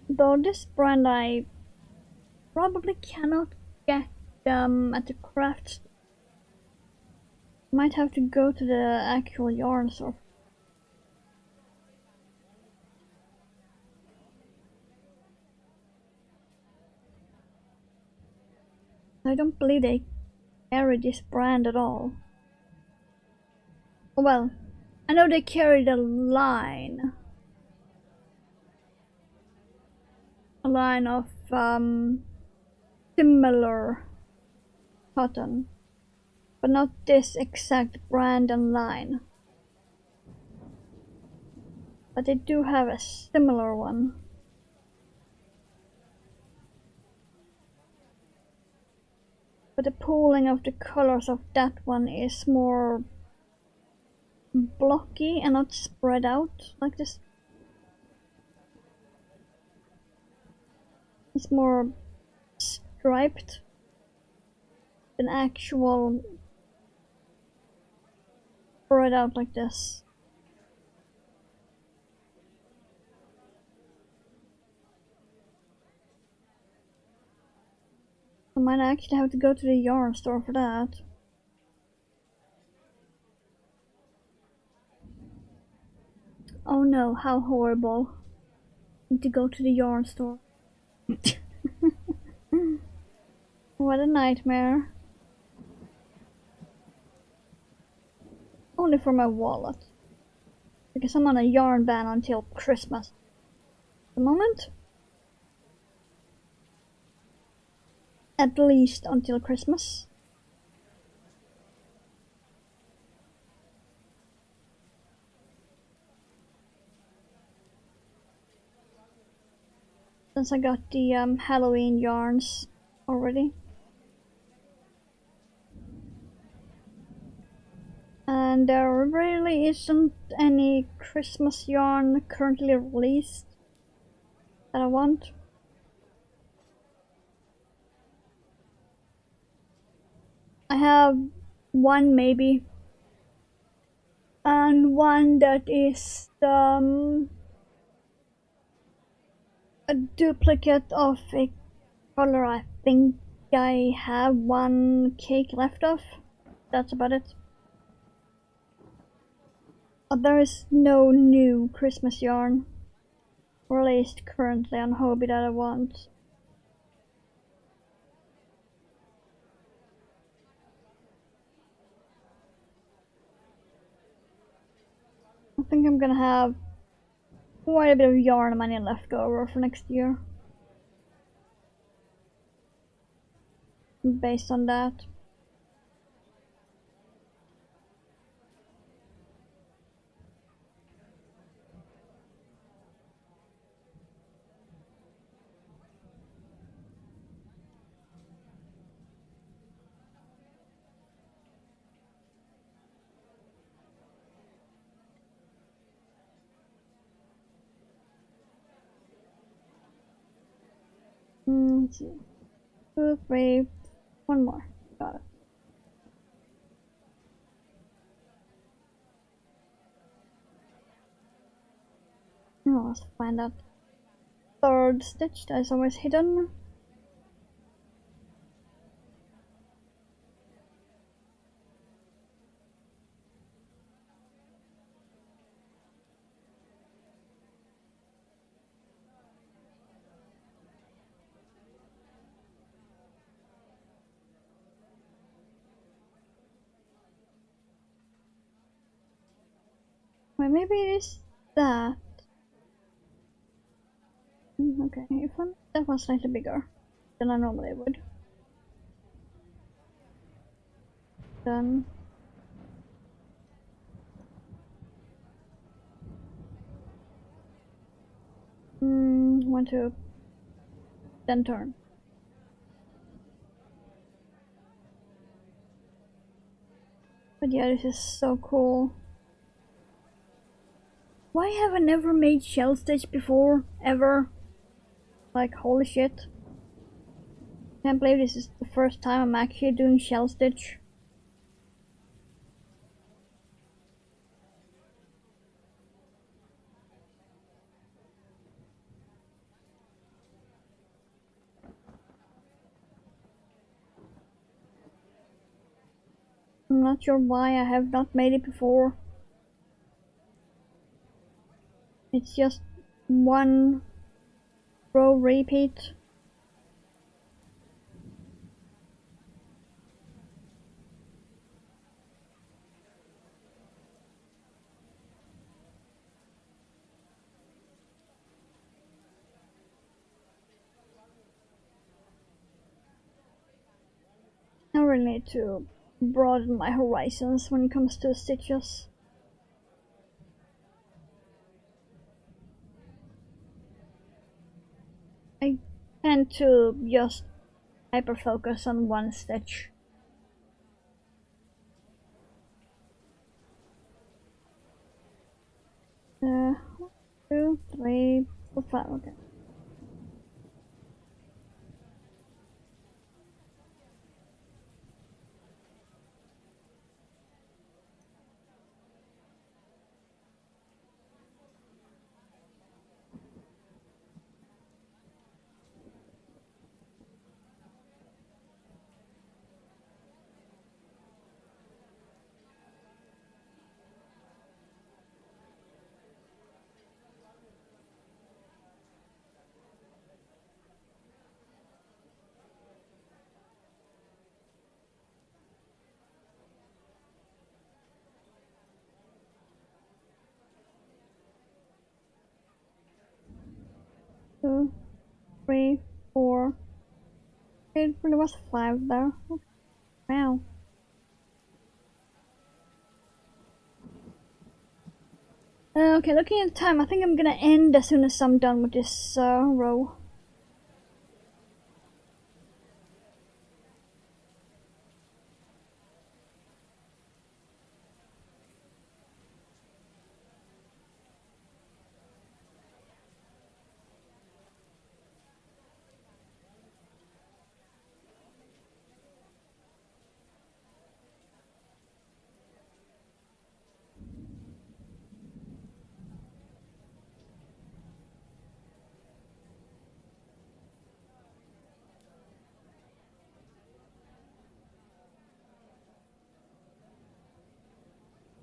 Though this brand I probably cannot get at the craft. Might have to go to the actual yarn store. I don't believe they carry this brand at all. Well, I know they carry the line. A line of similar cotton, but not this exact brand and line. But they do have a similar one. But the pooling of the colors of that one is more blocky and not spread out like this. It's more striped than actual spread out like this. I might actually have to go to the yarn store for that. Oh no, how horrible. I need to go to the yarn store. What a nightmare. Only for my wallet. Because I'm on a yarn ban until Christmas. At the moment. At least until Christmas. Since I got the Halloween yarns already. And there really isn't any Christmas yarn currently released that I want. I have one maybe. And one that is a duplicate of a color I think I have one cake left of. That's about it. There is no new Christmas yarn released currently on Hobby that I want. I think I'm gonna have quite a bit of yarn money left over for next year. Based on that. Let's see. 2, 3, one more. Got it. Now let's find that third stitch that is always hidden. Well, maybe it is that. Okay, if that was slightly bigger than I normally would. Then want to then turn. But yeah, this is so cool. Why have I never made shell stitch before, ever? Like, holy shit. Can't believe this is the first time I'm actually doing shell stitch. not sure why I have not made it before. It's just one row repeat. I really need to broaden my horizons when it comes to stitches. I tend to just hyper focus on one stitch. Uh, 2, 3, 4, 5, okay. Two, 3, 4. It really was 5 there. Wow. Okay, looking at the time, I think I'm gonna end as soon as I'm done with this row.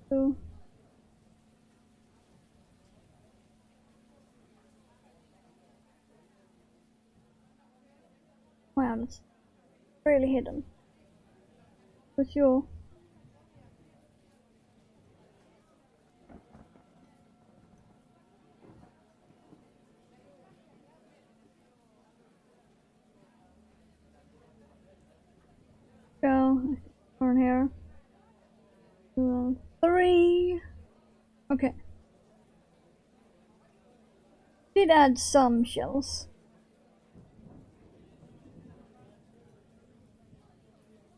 Two. Wow, that's really hidden. For sure. Go. Turn here. 2, 3. Okay. Did add some shells.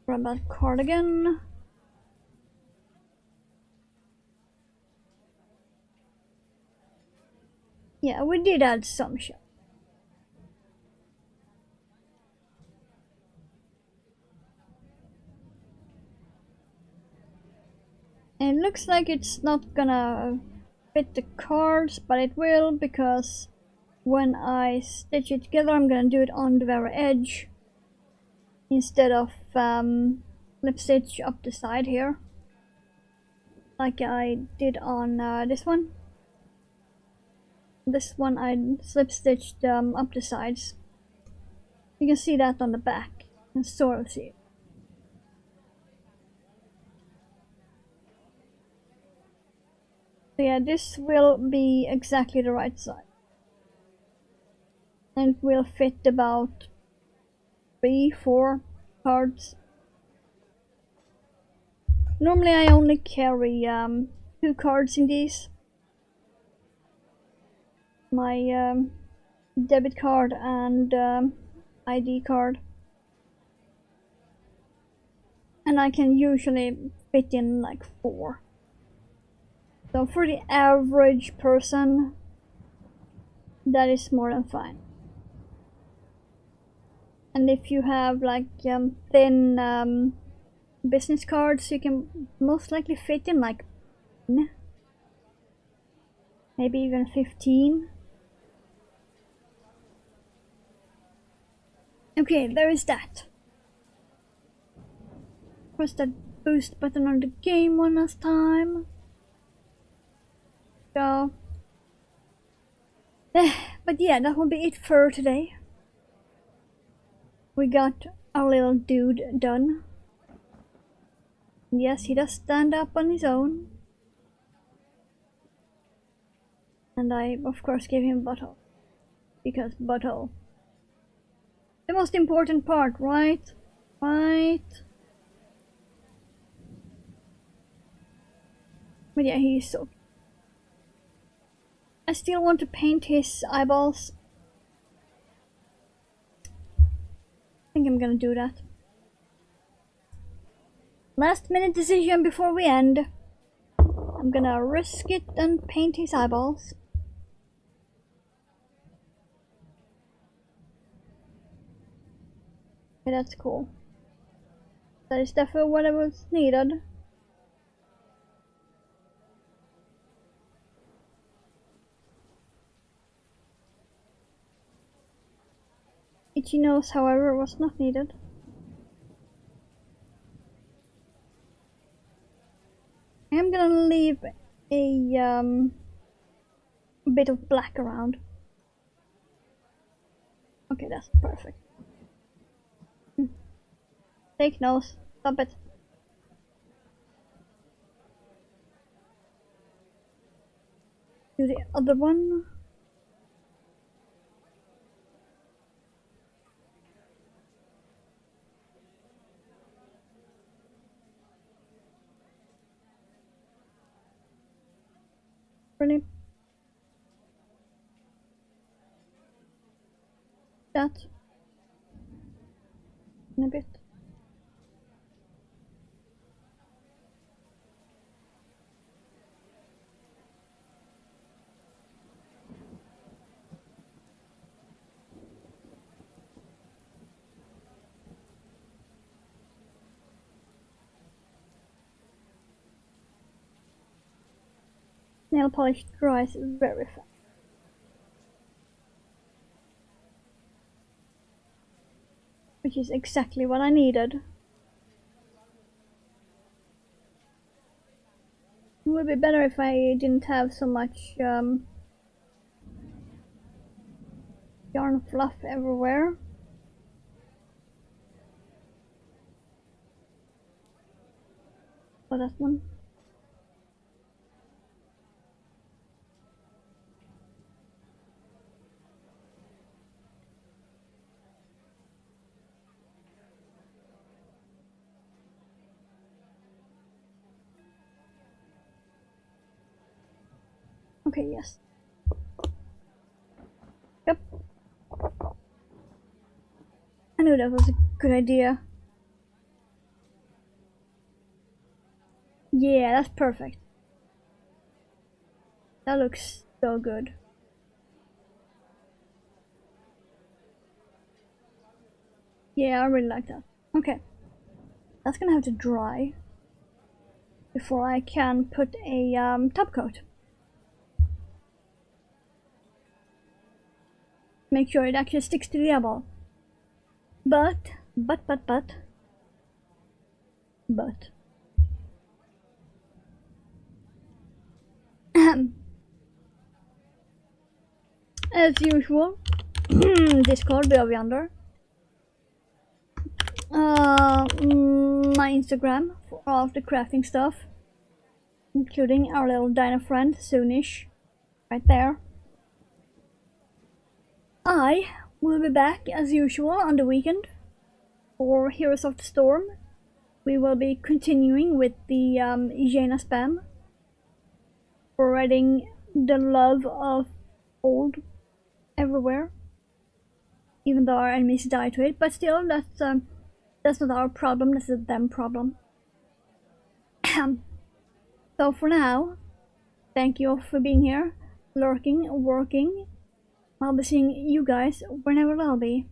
Grab that cardigan. Yeah, we did add some shells. And it looks like it's not gonna fit the cards, but it will, because when I stitch it together, I'm gonna do it on the very edge instead of slip stitch up the side here, like I did on this one. This one I slip stitched up the sides. You can see that on the back. You can sort of see it. So yeah, this will be exactly the right size. And it will fit about 3, 4 cards. Normally I only carry 2 cards in these. My debit card and ID card. And I can usually fit in like 4. So for the average person, that is more than fine. And if you have like thin business cards, you can most likely fit in like 10, maybe even 15. Okay, there is that. What's that boost button on the game one last time. So, but yeah, that will be it for today. We got our little dude done. Yes, he does stand up on his own. And I, of course, gave him butthole. Because butthole. The most important part, right? Right? But yeah, he's so... I still want to paint his eyeballs. I think I'm gonna do that. Last minute decision before we end. I'm gonna risk it and paint his eyeballs. Okay, that's cool. That is definitely what was needed. Itchy nose, however, was not needed. I am gonna leave a bit of black around. Okay, that's perfect. Fake nose, stop it. Do the other one. Really? That. In a bit. Nail polish dries very fast. Which is exactly what I needed. It would be better if I didn't have so much yarn fluff everywhere. For that one. Okay, yes. Yep. I knew that was a good idea. Yeah, that's perfect. That looks so good. Yeah, I really like that. Okay. That's gonna have to dry before I can put a top coat. Make sure it actually sticks to the eyeball. But as usual, Discord will be under. My Instagram for all of the crafting stuff, including our little dino friend soonish, right there. I will be back as usual on the weekend for Heroes of the Storm. We will be continuing with the Jaina spam, spreading the love of old everywhere. Even though our enemies die to it, but still, that's not our problem. That's a them problem. So for now, thank you all for being here, lurking, working. I'll be seeing you guys whenever I'll be.